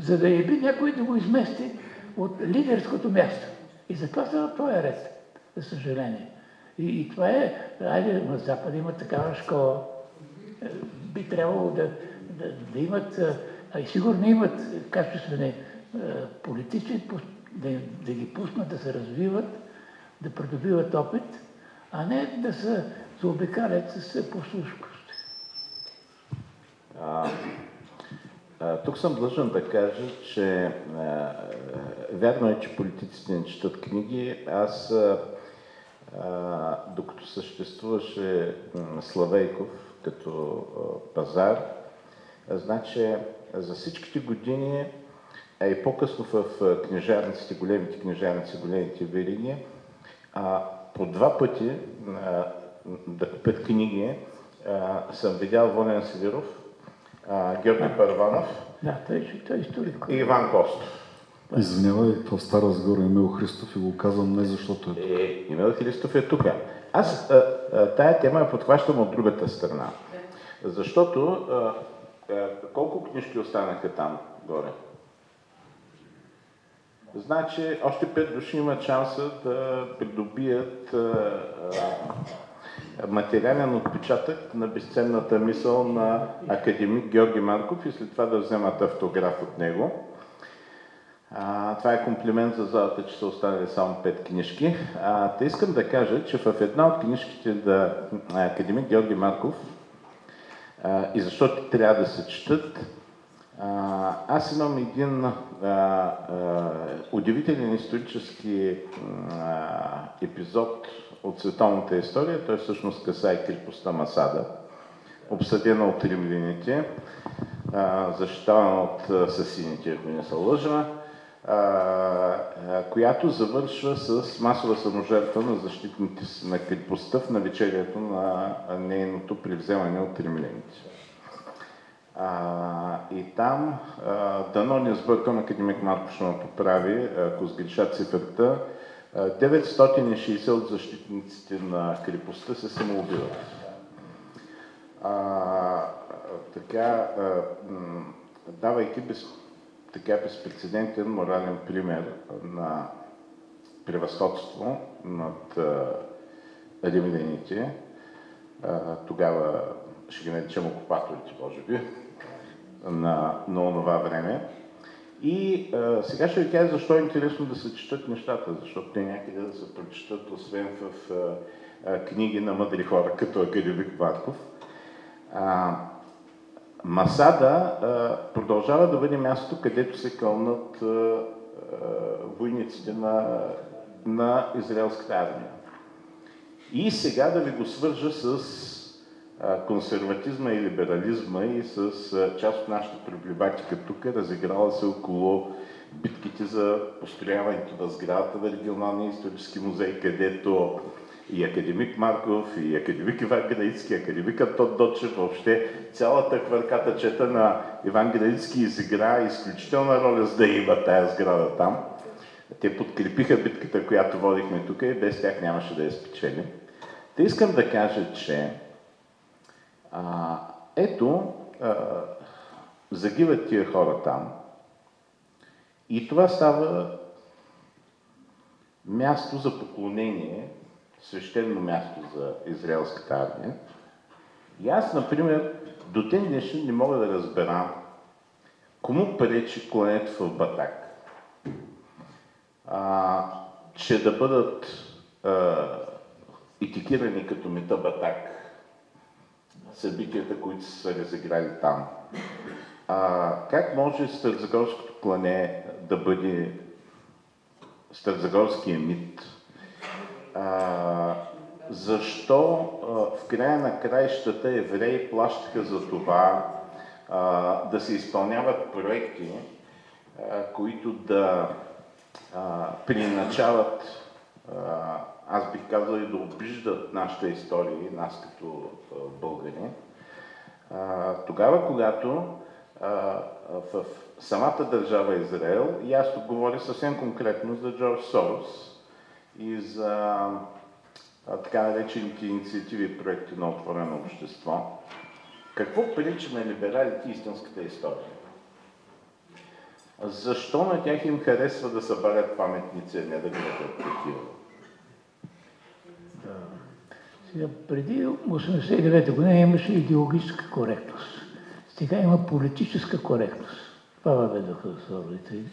За да яби някой да го измести от лидерското място. И затова са този ред, за съжаление. И това е, айде, на Запада има такава школа. Би трябвало да имат, и сигурно имат качествени политици, да ги пуснат да се развиват, да придобиват опит, а не да се заобикалят с послушност. Тук съм длъжен да кажа, че вярно е, че политиците не четат книги. Аз, докато съществуваше Славейков като пазар, значи за всичките години, а и по-късно в книжарниците, големите книжарници, големите вериги, по 2 пъти да купят книги съм видял Волен Сидеров, Георги Първанов той е историк. И Иван Костов. Извинявай, в Стара Загора Емил Христов и го казвам не защото е тук. Емил Христов е тук. Аз тая тема я подхващам от другата страна. Защото колко книжки останаха там горе? Значи още 5 души имат шанса да придобият материален отпечатък на безценната мисъл на академик Георги Марков и след това да вземат автограф от него. Това е комплимент за залата, че са останали само 5 книжки. Те искам да кажа, че в една от книжките на академик Георги Марков, и защото трябва да се четат, аз имам един удивителен исторически епизод от световната история. Той всъщност касае крепостта Масада, обсъдена от римляните, защитавана от сасините, ако не се лъжа, която завършва с масова саможертва на защитните на крепостта в навечерието на нейното превземане от римляните. И там, дано не сбъркам, академик Марков ще ме поправи, ако сгреша цифрата, 960 от защитниците на крепостта се самоубиват. Така, давайки безпрецедентен морален пример на превъзходство над римляните, тогава ще ги наречем окупаторите, може би, на онова време. И сега ще ви кажа защо е интересно да се четат нещата, защото те някъде да се прочитат, освен в книги на мъдри хора, като академик Марков. Масада продължава да бъде мястото, където се кълнат войниците на израелската армия. И сега да ви го свържа с консерватизма и либерализма и с част от нашата проблематика тук, разиграла се около битките за построяването на сградата на регионалния исторически музей, където и академик Марков, и академик Иван Граицки, академик Антон Дочев, въобще цялата хвърката чета на Иван Граицки изигра изключителна роля, за да има тая сграда там. Те подкрепиха битката, която водихме тук и без тях нямаше да я спечелим. Те искам да кажа, че загиват тия хора там и това става място за поклонение, свещено място за израелската армия. И аз, например, до ден днешен не мога да разбера кому пречи клането в Батак, че да бъдат етикирани като мета Батак събитията, които са се разиграли там. Как може Старозагорското клане да бъде Старозагорския мит? Защо в края на краищата евреи плащаха за това да се изпълняват проекти, които да приначават аз бих казал и да обиждат нашата история, нас като българи. Тогава, когато в самата държава Израел, и аз тук говоря съвсем конкретно за Джордж Сорос и за така наречените инициативи и проекти на отворено общество, какво прилича на либералите истинската история? Защо на тях им харесва да събарят паметници, а не да гледат такива? Сега, преди 1989 година имаше идеологическа коректност. Сега има политическа коректност. Това въведоха родители.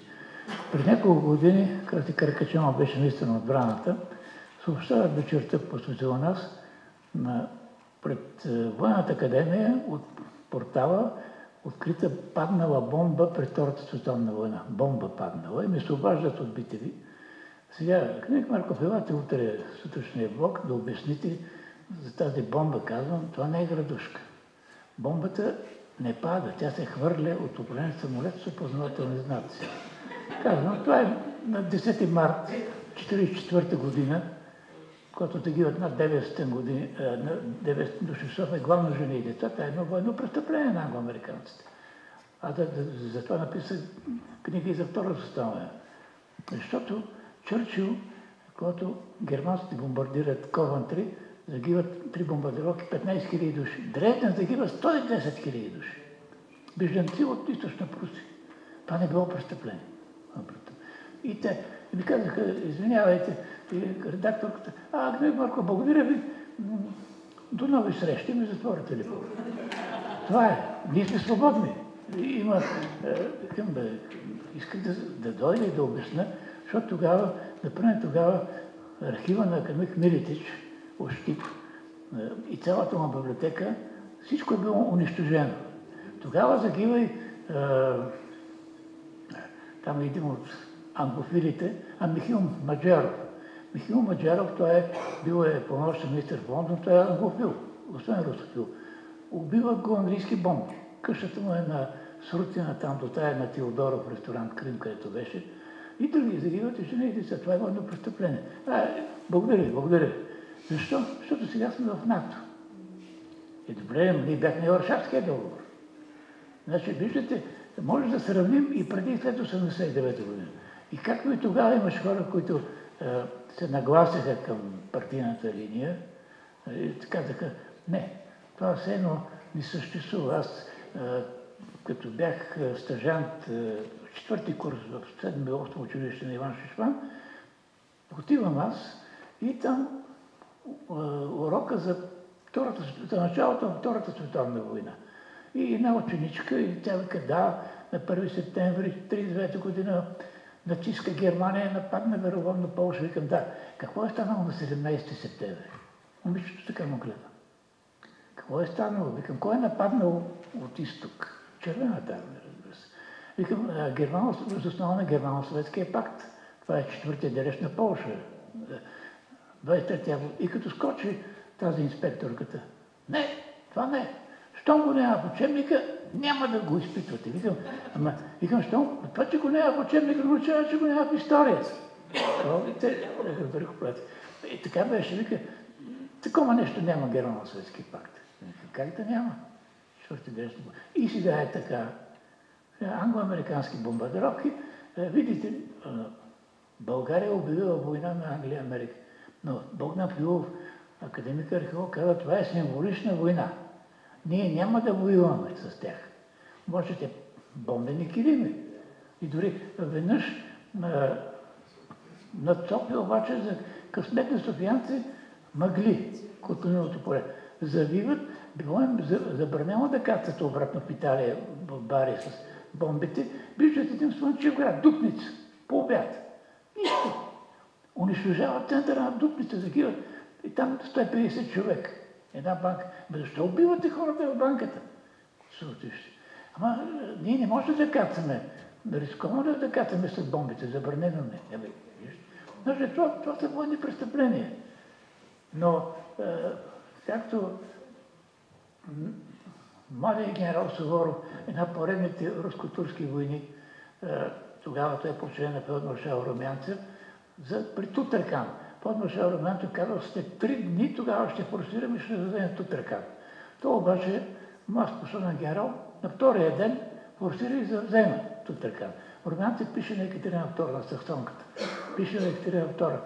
Преди няколко години Краси Каракачанов беше министър на отбраната, съобщават вечерта, посветила нас, пред Военната академия от портала открита паднала бомба пред Втората световна война. Бомба паднала и ми се обаждат от Битеви. Сега, академик Марков, елате утре сутрешния блок да обясните за тази бомба. Казвам, това не е градушка. Бомбата не пада, тя се хвърля от определен самолет с опознавателни знаци. Казвам, това е на 10 март 1944 година, когато загиват над 900 години, 900 души в София, главно жени и деца, това е едно военно престъпление на англоамериканците. Затова написах книги за Втората световна. Защото Чърчил, когато германците бомбардират Ковентри, загиват 3 бомбардировки, 15 000 души. Дрезден загива 110 000 души. Бежанци от източна Прусия. Това не било престъпление. И те ми казаха, извинявайте, редакторката, Гнев Марко, благодаря ви, до нови срещи, ми затворите ли? Това е. Ние сме свободни. Исках да дойда и да обясня, защото тогава, например тогава, архива на академик Милетич, Ощип и цялата му библиотека, всичко е било унищожено. Тогава загива и там един от англофилите, Михаил Маджаров. Михаил Маджаров, той бил помощен министър в Лондон, той е англофил, освен русофил. Убиват го английски бомби. Къщата му е на Срутина, там до тая на Теодоров, ресторант Крим, където беше. И други загиват и жени и деца. Това е военно престъпление. Благодаря. Защо? Защото сега сме в НАТО. И добре, ние бяхме на Варшавския договор. Значи, виждате, може да сравним и преди и след 1989 година. И както и тогава имаш хора, които се нагласяха към партийната линия, и казаха, не, това все едно не съществува. Аз, като бях стажант в 4-ти курс в 7-8 училище на Иван Шишман, отивам аз и там урока за началото на Втората световна война. И една ученичка, и тя вика, да, на 1 септември 1939 година нацистска Германия нападна вероломно Полша. Викам, да, какво е станало на 17 септември? Момичето така му гледа. Какво е станало? Викам, кой е нападнал от изток? Червената армия, разбира се. Викам, въз основа на Германо-Съветския пакт. Това е 4-тия дележ на Полша. 23 август. И като скочи тази инспекторката, не, това не. Щом го няма в учебника, няма да го изпитвате. Викам, щом, това, че го няма в учебника, означава, че го няма в историята. И така беше, вика, такова нещо няма Германо-Съветски пакт. Как да няма? И сега е така. Англо-американски бомбардировки. Видите, България обявила война на Англия и Америка. Но Богдан Филов, академик археолог, каза, това е символична война. Ние няма да воюваме с тях. Можете бомбени килими. И дори веднъж над София обаче за късметни софиянци мъгли, Кутуновото поле. Завиват, било им забранено да кацат обратно в Италия, в бари с бомбите. Виждате един Слънчев град, Дупница, по обяд. Нищо. Унищожават центъра на Дупница, загиват. И там 150 човек. Една банка. Защо убивате хората в банката? Ама ние не можем да кацаме. Рисковано да кацаме с бомбите, забранено не. Значи, това са военни престъпления. Но, както младият генерал Суворов, една поредните руско-турски войни, тогава той е подчинен на фелдмаршал Румянцев, при Тутракан. подмаршал Румянцев казал, след 3 дни тогава ще форсираме и ще дадем Тутракан. То обаче, моят способен генерал, на втория ден форсира и взема Тутракан. Румянцев пише на Екатерина II, на Саксонката. Пише на Екатерина II,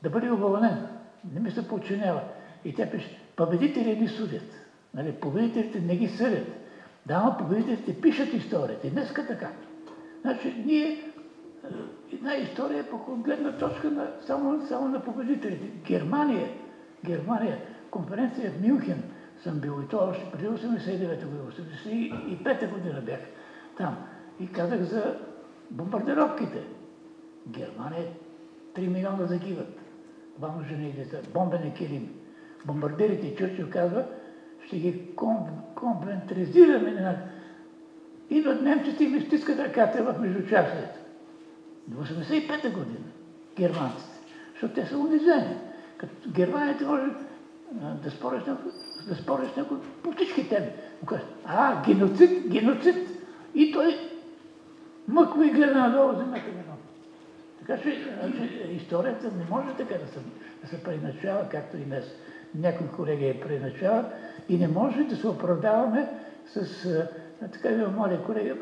да бъде уволнен, не ми се подчинява. И тя пише, победители ни судят. Нали, победителите не ги съдят. Да, но победителите пишат историята. И днеска така. Значи, ние една история по гледна точка само на победителите. Германия, конференция в Мюнхен съм бил и то още преди 89-та година, 85-та година бях там. И казах за бомбардировките. Германия 3 милиона загиват. Двама жени и деца. Бомбени килими. Бомбардирите, Чърчил казва, ще ги конвентризираме. Идват немците и ми стискат ръката в междучасието. В 85-та година германците, защото те са унизени. Като Германията може да спориш с него по всички теми. Геноцид. И той мъква и гледа надолу земята минало. Така че историята не може така да се преначава, както и днес някои колеги я преначават, и не може да се оправдаваме с така ви млади колеги.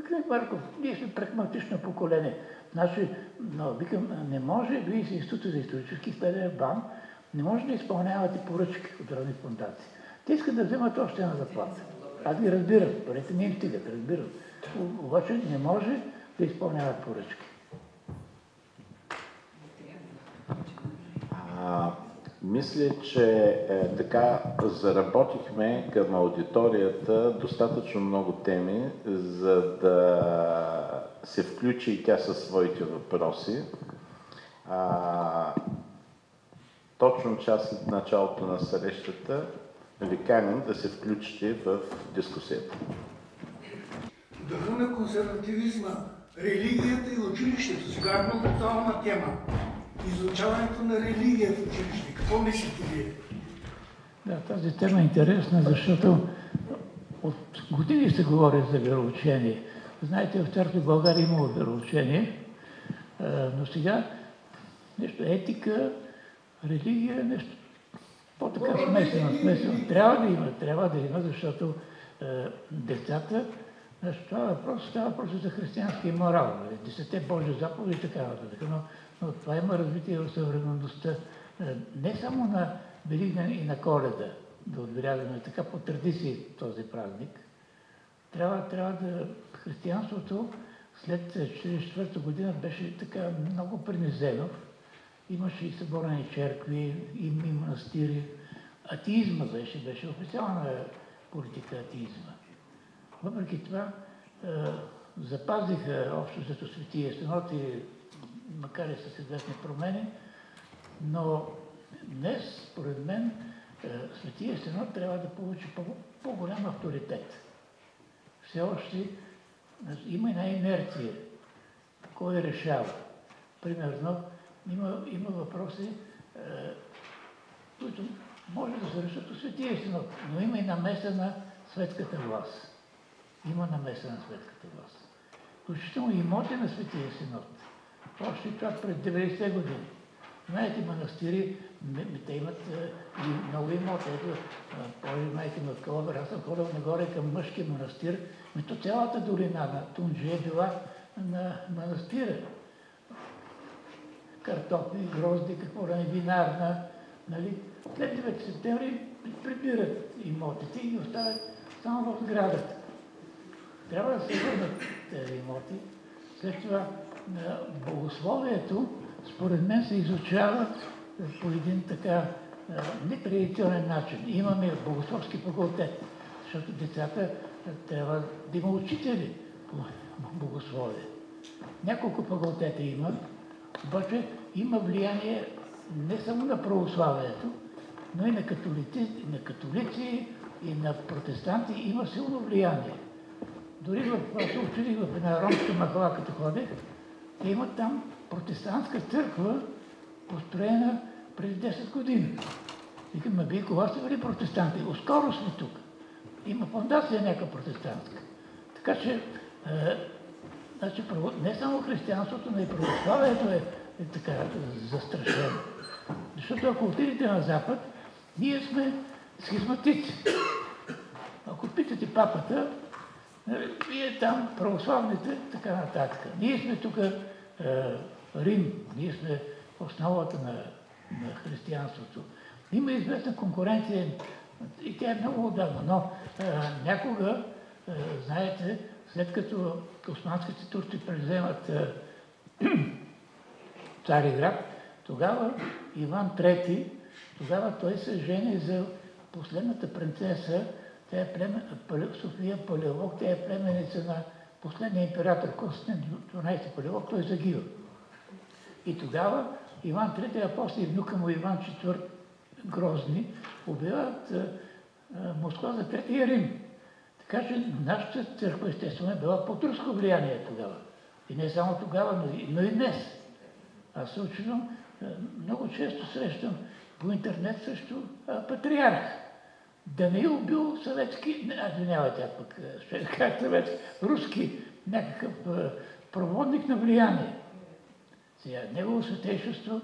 Как Марков, ние сме прагматично поколение. Значи, но викам, не може, вие си Института за исторически изследвания, БАН, не може да изпълнявате поръчки от разни фондации. Те искат да вземат още една заплата. Аз ги разбирам, парите не им стигат, разбирам. Обаче не може да изпълняват поръчки. Мисля, че така заработихме към аудиторията достатъчно много теми, за да се включи и тя със своите въпроси. Точно час след началото на срещата ви каним да се включите в дискусията. Духа на консервативизма, религията и училището. Сега е много актуална тема. Изучаването на религия в училище. Какво мислите вие? Да, тази тема е интересна, защото от години се говори за вероучение. Знаете, в църква в България имало вероучение, но сега нещо етика, религия, нещо по-така смесено. Трябва да има, защото децата, става въпрос за християнски морал, 10 Божии заповеди и така нататък. Но това има развитие в съвременността. Не само на Великден и на Коледа да отбелязваме така по традиции този празник. Трябва да християнството след 1944 година беше така много принизено. Имаше и съборени черкви, и манастири. Атеизма беше официална политика атеизма. Въпреки това запазиха общо зато Светия Синод, макар и с известни промени, но днес, според мен, Светия Синод трябва да получи по-голям авторитет. Все още има една инерция. Кой решава? Примерно, има въпроси, които може да се решат от Светия Синод, но има и намеса на светската власт. Има намеса на светската власт. Включително имоти на Светия Синод. Още това пред 90 години. Знаете, манастири, те имат и много имоти. Ето, знаете, от Калобър, аз съм ходил нагоре към мъжки манастир, то цялата долина на Тунджи е била на манастира. Картофи, грозди, какво да не, винарна, нали. След 9 септември прибират имотите и оставят само в сградата. Трябва да се върнат тези имоти. След това богословието, според мен, се изучава по един така нетрадиционен начин. Имаме богословски факултет, защото децата трябва да има учители по богословие. Няколко факултета има, обаче има влияние не само на православието, но и на католици и на протестанти има силно влияние. Дори аз се учудих в една ромска махала, като ходех, те имат там протестантска църква, построена преди 10 години. Викам, вие кога сте били протестанти? Скоро сме тук. Има фондация някаква протестантска. Така че, не само християнството, но и православието е така застрашено. Защото ако отидете на Запад, ние сме схизматици. Ако питате папата, вие там православните, така нататък. Ние сме тук Рим, ние сме основата на християнството. Има известна конкуренция и тя е много отдавна, но някога, знаете, след като османските турци превземат Цариград, тогава Иван III, тогава той се жени за последната принцеса, тя е София Палеолог, тя е племеница на последния император Константин XII Палеолог, той загива. И тогава Иван III, а после и внука му Иван IV Грозни, обявяват Москва за Третия Рим. Така че нашата църква естествено е била под турско влияние тогава. И не само тогава, но и днес. Аз се очудвам, много често срещам по интернет също патриарх. Даниил бил съветски, извинявайте, пък ще кажа съветски, руски, някакъв проводник на влияние. Сега, негово святейшество,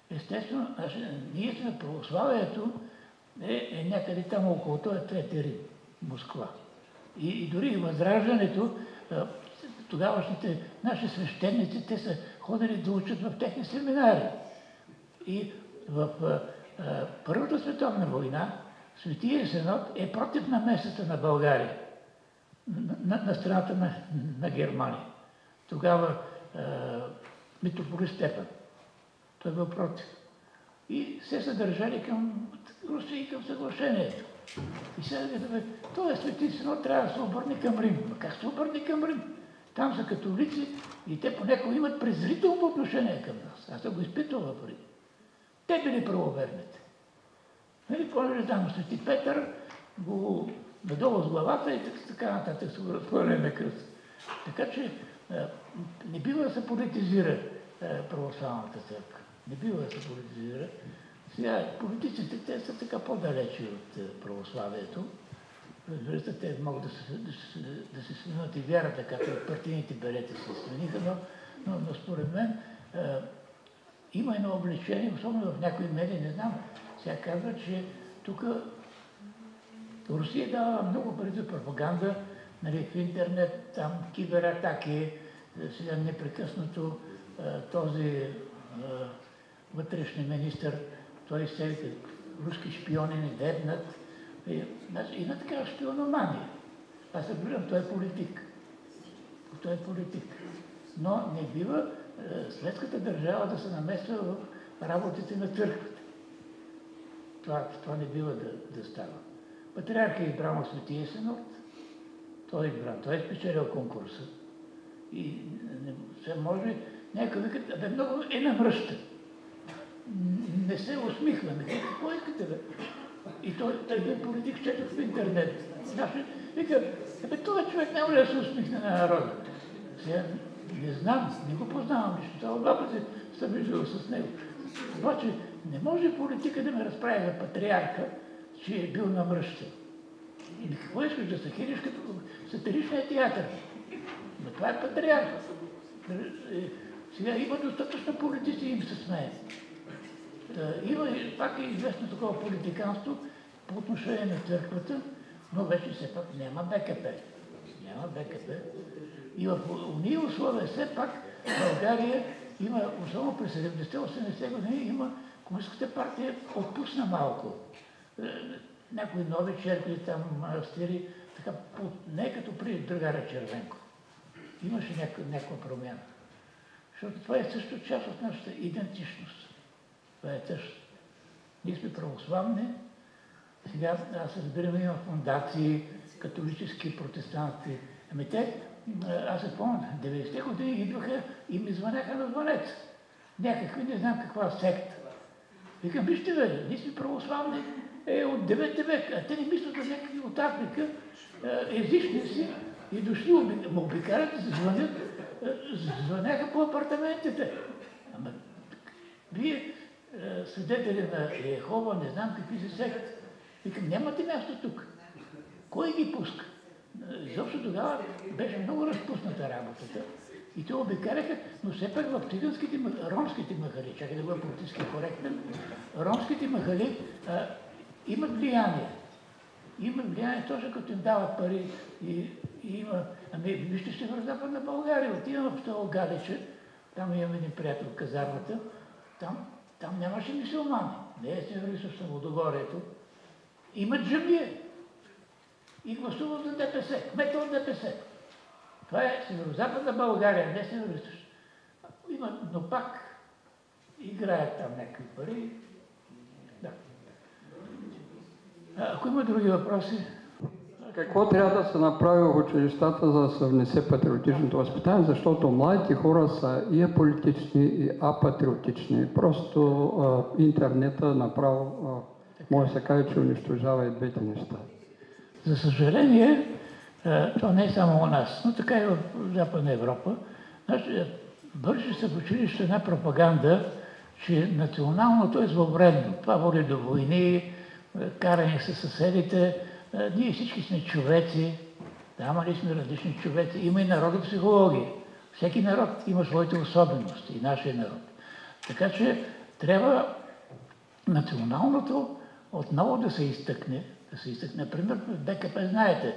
естествено, ние сме православието, е някъде там около този Трети Рим, Москва. И дори Възраждането, тогавашните наши свещеници, те са ходили да учат в техни семинари. И в Първата световна война Светия Синод е против намесата на България, на страната на Германия. Тогава митрополит Стефан, той бил против. И се съдържали към Русия и към съглашението. И сега казваме, този Свети Синод трябва да се обърне към Рим. Как се обърне към Рим? Там са католици и те понякога имат презрително отношение към нас. Аз съм го изпитвал в Рим. Те били правоверните. Нали, понеже там Свети Петър го надолу с главата и така нататък се го разхвърля на кръст. Така че не бива да се политизира православната църква. Не бива да се политизира. Сега политиците, те са така по-далечи от православието. Разбира се, те могат да се сменят и вярата, както и партийните берети се смениха, но според мен има едно обличение, особено в някои медии, не знам. Сега казва, че тук Русия дава много пари за пропаганда, нали, в интернет, там кибератаки, сега непрекъснато този вътрешен министър, той се руски шпиони не дебнат. Има такава шпиономания. Аз разбирам, той е политик. Той е политик. Но не бива светската държава да се намесва в работите на църквата. Това не бива да става. Патриарх е избран от Светия Синод. Той е избран. Той е спечелил конкурса. И се може някой викат, абе много е намръща. Не се усмихваме. Какво искате, бе? И той е политик, четох в интернет. Вика, абе този човек няма ли да се усмихне на народа? Сега не знам, не го познавам лично. Това два пъти съм виждал с него. Обаче не може политика да ме разправи за патриарха, че е бил намръщен. И какво искаш да се хилиш като сатиричния театър? Но това е патриарха. Сега има достатъчно политици и им се смеят. Има пак и известно такова политиканство по отношение на църквата, но вече все пак няма БКП. Няма БКП. И в уния условия все пак България има, особено през 70-80 години, има Комунистическата партия отпусна малко. Някои нови черкви, там манастири, така, не като при другаря Червенко. Имаше някаква промяна. Защото това е също част от нашата идентичност. Това е също. Ние сме православни. Сега, аз разбирам, има фондации, католически, протестанти. Ами те, аз се помня, 90-те години идваха и ми звъняха на звънец. Някакви, не знам каква секта. Викам, вижте бе, ние сме православни от 9 век, а те не мислят за някакви от Африка, езичници и дошли, му обикалят, звънят, звъняха по апартаментите. Ама, вие свидетели на Йехова, не знам какви са секти. Викам, нямате място тук. Кой ги пуска? Изобщо тогава беше много разпусната работата. И те обикаляха, но все пак в циганските, ромските махали, чакай да бъда политически коректен, ромските махали имат влияние. Имат влияние точно като им дават пари и има... Ами вижте се в Западна България, отивам в село Галиче, там имам един приятел в казармата, там нямаше мюсюлмани, не е Североизточно Водогорието. Имат джамия и гласуват за ДПС, кмета от ДПС. Това е Северо-Западна България, не Североизточна. Но пак играят там някакви пари. Да. Ако има други въпроси? Какво трябва да се направи в училищата, за да се внесе патриотичното възпитание, защото младите хора са и аполитични, и апатриотични. Просто интернета направо може да се каже, че унищожава и двете неща. За съжаление, това не е само у нас, но така и в Западна Европа. Значи, върши се в училище една пропаганда, че националното е зловредно. Това води до войни, карани с съседите. Ние всички сме човеци, да, ама ли сме различни човеци. Има и народопсихология. Всеки народ има своите особености, и нашия народ. Така че трябва националното отново да се изтъкне. Например, в БКП, знаете,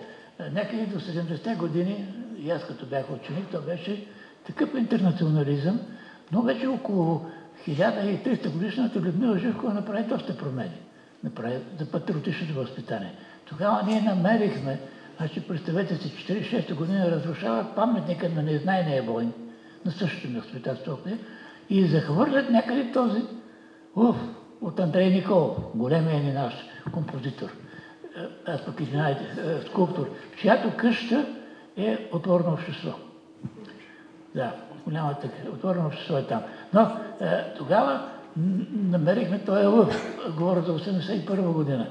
някъде до 70-те години, и аз като бях ученик, то беше такъв интернационализъм, но вече около 1300 годишната Людмила Живкова направи доста промени. Направи за патриотичното възпитание. Тогава ние намерихме, значи представете си, 46-та година разрушават паметника на незнайния войн, на същото място и захвърлят някъде този от Андрей Николов, големия ни наш композитор. Аз пък, извинайте, скулптор, чиято къща е отворено общество. Да, голямата отворено общество е там. Но тогава намерихме този лъв, говоря за 1981 година.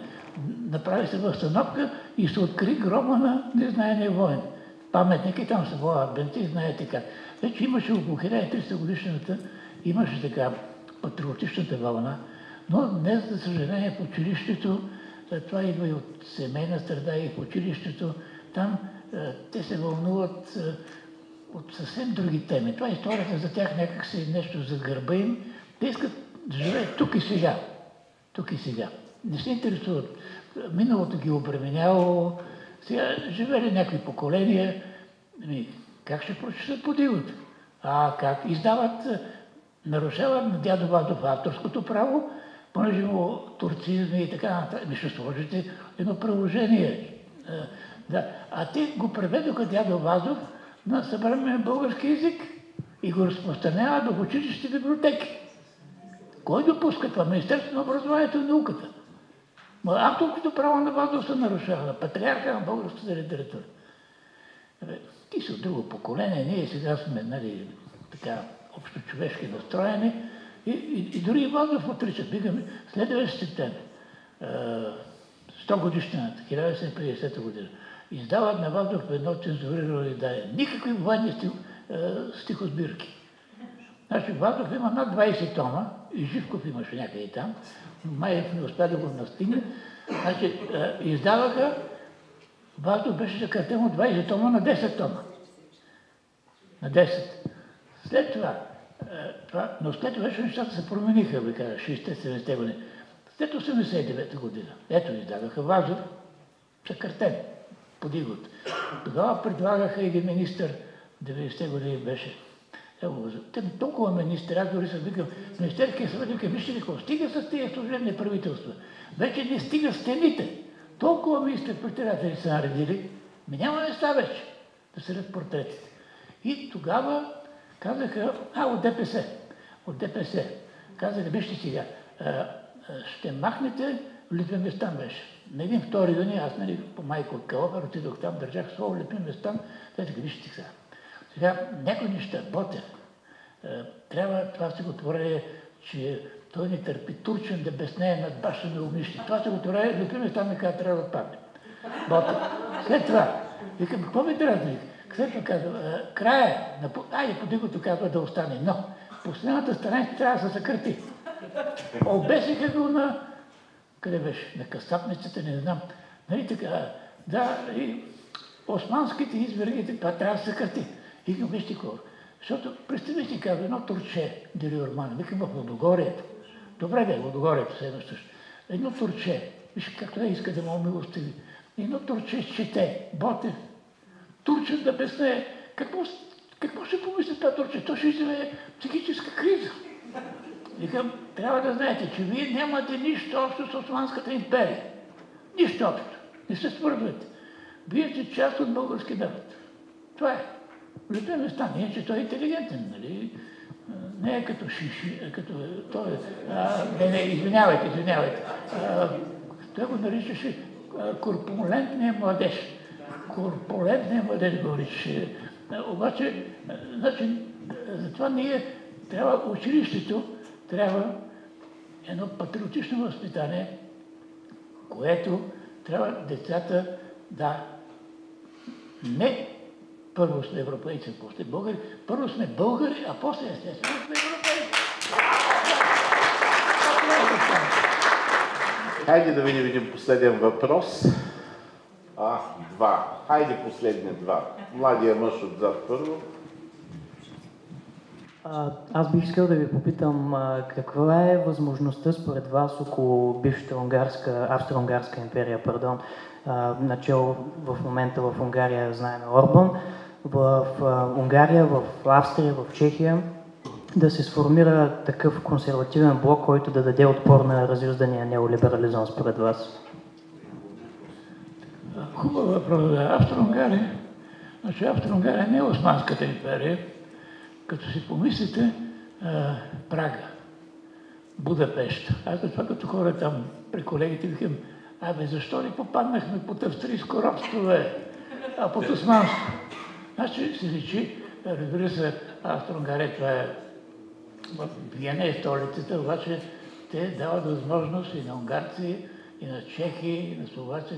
Направи се възстановка и се откри гроба на незнайния войн. Паметники там се водят бенци, знаете как. Вече имаше около 1300 годишната, имаше така патриотичната вълна, но днес, за съжаление, в училището, това идва и от семейна среда, и в училището, там те се вълнуват от съвсем други теми. Това историята за тях някак си нещо за гърба им. Те искат да живеят тук и сега. Тук и сега. Не се интересуват. Миналото ги обременявало. Сега живели някакви поколения. Как ще прочитат по дивото? Как? Издават, нарушават на дядо Вазов авторското право, понеже му турцизми и така нататък. Ще сложите едно приложение. Да. А те го преведоха дядо Вазов на съвременен български език и го разпространяват в училищни библиотеки. Кой допуска това? Министерството на образованието и науката. Авторското право на Вазов се нарушава, патриарха на българската литература. Ти си от друго поколение, ние сега сме, нали, така общо човешки настроени и дори Вазов отричат. Викаме, следващ септември, 100 годишнината, 1950 година, издават на Вазов едно цензурирано издание. Никакви военни стихосбирки. Значи Вазов има над 20 тома, и Живков имаше някъде там, но Маев не успя да го настигне. Значи издаваха, Вазов беше съкратен от 20 тома на 10 тома. На 10. След това, но след това нещата се промениха, ви кажа, 60-70 години. След 89 година, ето издадаха Вазов, съкратен, подигот. Тогава предлагаха един министър, 90 години беше. Те толкова министри, аз дори съм викам, Министерския съвет, викам, вижте ли какво, стига с тези служебни правителства. Вече не стига стените. Толкова министър-председатели са наредили, няма места вече да седят портретите. И тогава казаха, от ДПС, казаха, вижте сега, ще махнете, Лютви Местан беше. На един 2 юни, аз, нали, по майка от Калопер, отидох там, държах слово Лютви Местан, те така, вижте сега. Сега някои неща, Ботев, трябва, това се го творили, че той не търпи турчин да безнее над башами огнищи. Това се го творили, Лютви Местан ми каза, трябва да отпадне. Ботев. След това, викам, какво ми дразни? След това казва, края, айде по дигото казва да остане, но последната страница трябва да се съкрати. Обесиха го на, къде беше, на касапницата, не знам. Нали така, да, и османските избори, това трябва да се съкрати. И вижте хора, Защото представете, казва, едно турче, Дели Ормана, викам в Лудогорието. Добре да е, Лудогорието се едно също. Едно турче, виж как да иска да му милостиви. Едно турче чете, Ботев. Турчен да песне, какво ще помисли това турче? То ще изживее психическа криза. Викам, трябва да знаете, че вие нямате нищо общо с Османската империя. Нищо общо. Не се свързвате. Вие сте част от български народ. Това е. Лето места, не е, че той е интелигентен, нали? Не е като Шиши, като той не, извинявайте. Той го наричаше корпулентния младеж. Корпулентния младеж го наричаше. Обаче, значи, затова ние трябва, училището трябва едно патриотично възпитание, което трябва децата да не първо сме европейци, после българи, първо сме българи, а после естествено сме европейци. Хайде да видим един последен въпрос. Два. Хайде последни два. Младия мъж отзад първо. Аз бих искал да ви попитам каква е възможността според вас около бившата Австро-Унгарска империя, начало в момента в Унгария знаем Орбан, в Унгария, в Австрия, в Чехия, да се сформира такъв консервативен блок, който да даде отпор на разюздания неолиберализъм според вас? Хубав въпрос за Австро-Унгария. Значи Австро-Унгария не е Османската империя. Като си помислите, Прага, Будапешта. Аз това като хора там при колегите викам, защо ли попаднахме под австрийско робство, а под османско? Значи се личи, разбира се, Австро-Унгария, това е Виена е столицата, обаче те дават възможност и на унгарци, и на чехи, и на словаци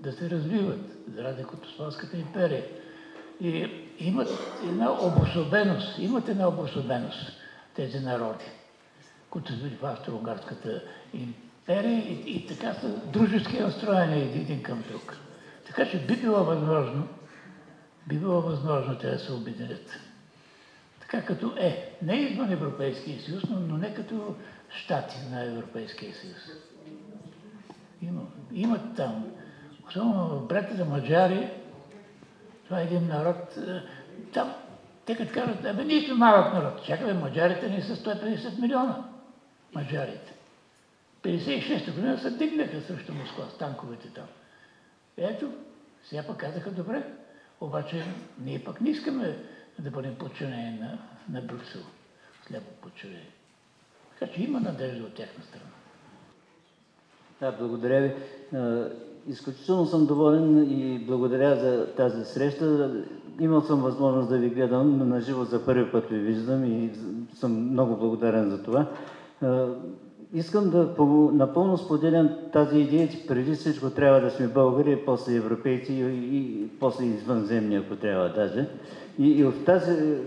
да се развиват, за разлика от Османската империя. И имат една обособеност тези народи, които са били в Австро-Унгарската империя и така са дружески настроени един към друг. Така че би било възможно те да се обединят. Така като не извън Европейския съюз, но не като щати на Европейския съюз. Имат там, особено братите маджари, това е един народ, там те като кажат, ние сме малък народ. Чакаме, маджарите ни са 150 милиона. Маджарите. 56-та година се дигнаха срещу Москва с танковете там. Ето, сега пък казаха добре, обаче ние пък не искаме да бъдем подчинени на Брюксел. Сляпо подчинени. Така че има надежда от тяхна страна. Да, благодаря ви. Изключително съм доволен и благодаря за тази среща. Имал съм възможност да ви гледам на живо, за първи път ви виждам и съм много благодарен за това. Искам да напълно споделям тази идея, че преди всичко трябва да сме българи, после европейци и после извънземни, ако трябва даже. И в тази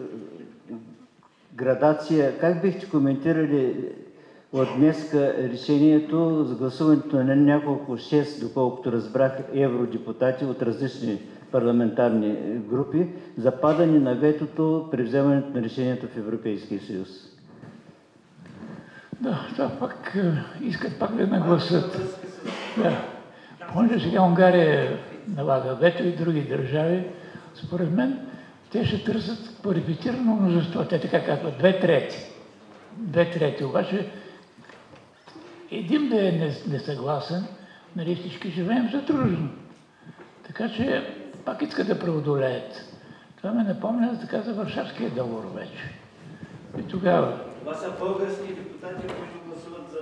градация, как бихте коментирали от днеска решението за гласуването на няколко 6, доколкото разбрах, евродепутати от различни парламентарни групи за падане на ветото при вземането на решението в Европейския съюз? Да, това пак искат пак да нагласят. Да. Може сега Унгария налага вето и други държави. Според мен те ще търсят квалифицирано мнозинство. Те така казват 2/3. 2/3. Обаче един да е несъгласен, нали всички живеем задружно. Така че пак искат да преодолеят. Това ме напомня така за Варшавския договор вече. И тогава... Това са български депутати, които гласуват за...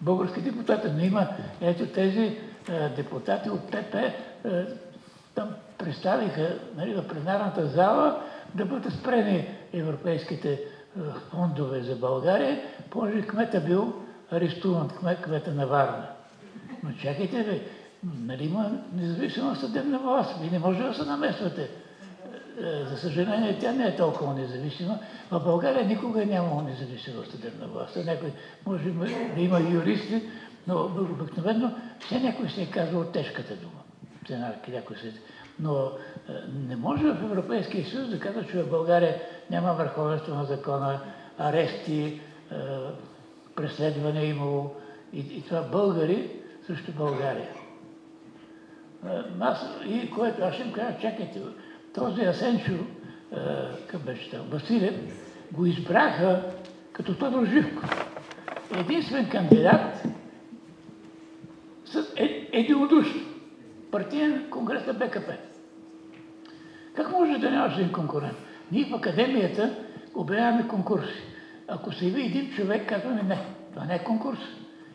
Български депутати, но има ето тези депутати от ПП там представиха, нали, в пленарната зала да бъдат спрени европейските фондове за България, понеже кмета бил арестуван, кмета на Варна. Но чакайте ви, нали има независима съдебна власт, вие не може да се намесвате. За съжаление, тя не е толкова независима. В България никога е нямало независима съдебна власт. Някой може да има юристи, но обикновено все някой се е казвал тежката дума. Някой се Но не може в Европейския съюз да казва, че в България няма върховенство на закона, арести, преследване имало и това българи срещу България. И което аз ще им кажа, чакайте, този Асенчо, към беше там, Василев, го избраха като Тодор Живков. Единствен кандидат с единодушно. Партиен конгрес на БКП. Как може да нямаш един конкурент? Ние в академията обявяваме конкурси. Ако се яви един човек, казваме не, това не е конкурс.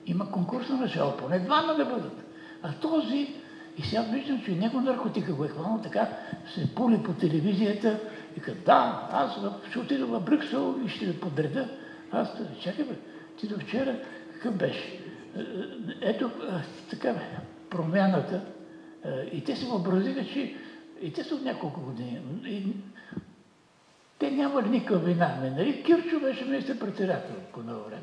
Има конкурс на начало, поне двама да бъдат. А този, и сега виждам, че него наркотика го е хванал, така се пули по телевизията и казва, да, аз ще отида в Брюксел и ще ви подреда. Аз, чакай бе, ти до вчера какъв беше? Ето така бе, промяната. И те се въобразиха, че и те са от няколко години. Те нямали никаква вина. Нали? Кирчо беше министър-председател по това време.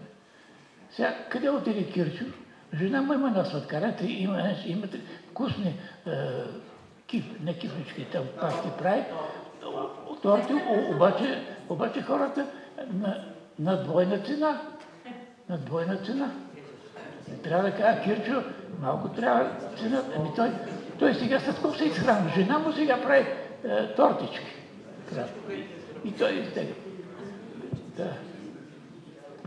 Сега, къде отиде Кирчо? Жена му има една сладкаря, има вкусни не кифлички, там пасти прави, торти, обаче хората на двойна цена. На двойна цена. Трябва да кажа, Кирчо, малко трябва цена. Той сега с какво се изхранва? Жена му сега прави тортички. И той изтега. Да.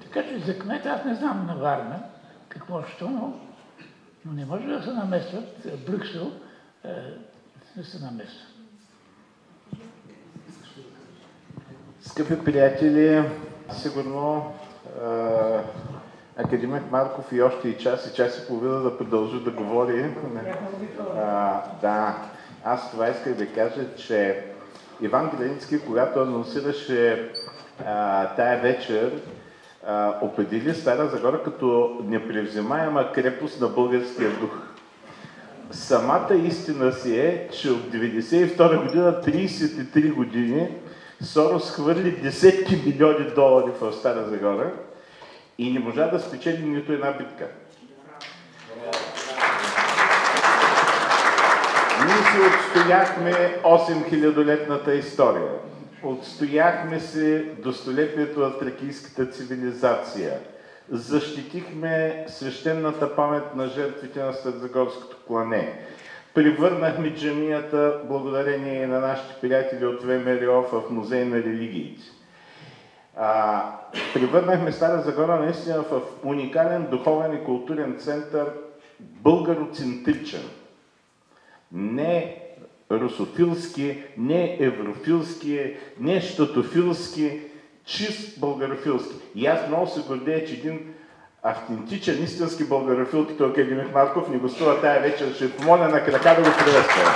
Така че за кмета аз не знам на Варна какво ще, но не може да се намесват. Брюксел да се намесва. Скъпи приятели, сигурно академик Марков и още и час и половина да продължи да говори. Да, аз това исках да кажа, че Иван Границки, когато анонсираше тая вечер, определи Стара Загора като непревземаема крепост на българския дух. Самата истина си е, че от 1992 година, 33 години, Сорос хвърли десетки милиони долари в Стара Загора и не можа да спечели нито една битка. Ние си отстояхме 8000-летната история. Отстояхме се до столетието на тракийската цивилизация. Защитихме свещената памет на жертвите на Старозагорското клане. Превърнахме джамията, благодарение на нашите приятели от ВМРО, в музей на религиите. Превърнахме Стара Загора наистина в уникален духовен и културен център, българоцентричен. Не русофилски, не еврофилски, не щатофилски, чист българофилски. И аз много се гордея, че един автентичен, истински българофил, като академик Марков, ни гостува тая вечер. Ще помоля на крака да го приветствам.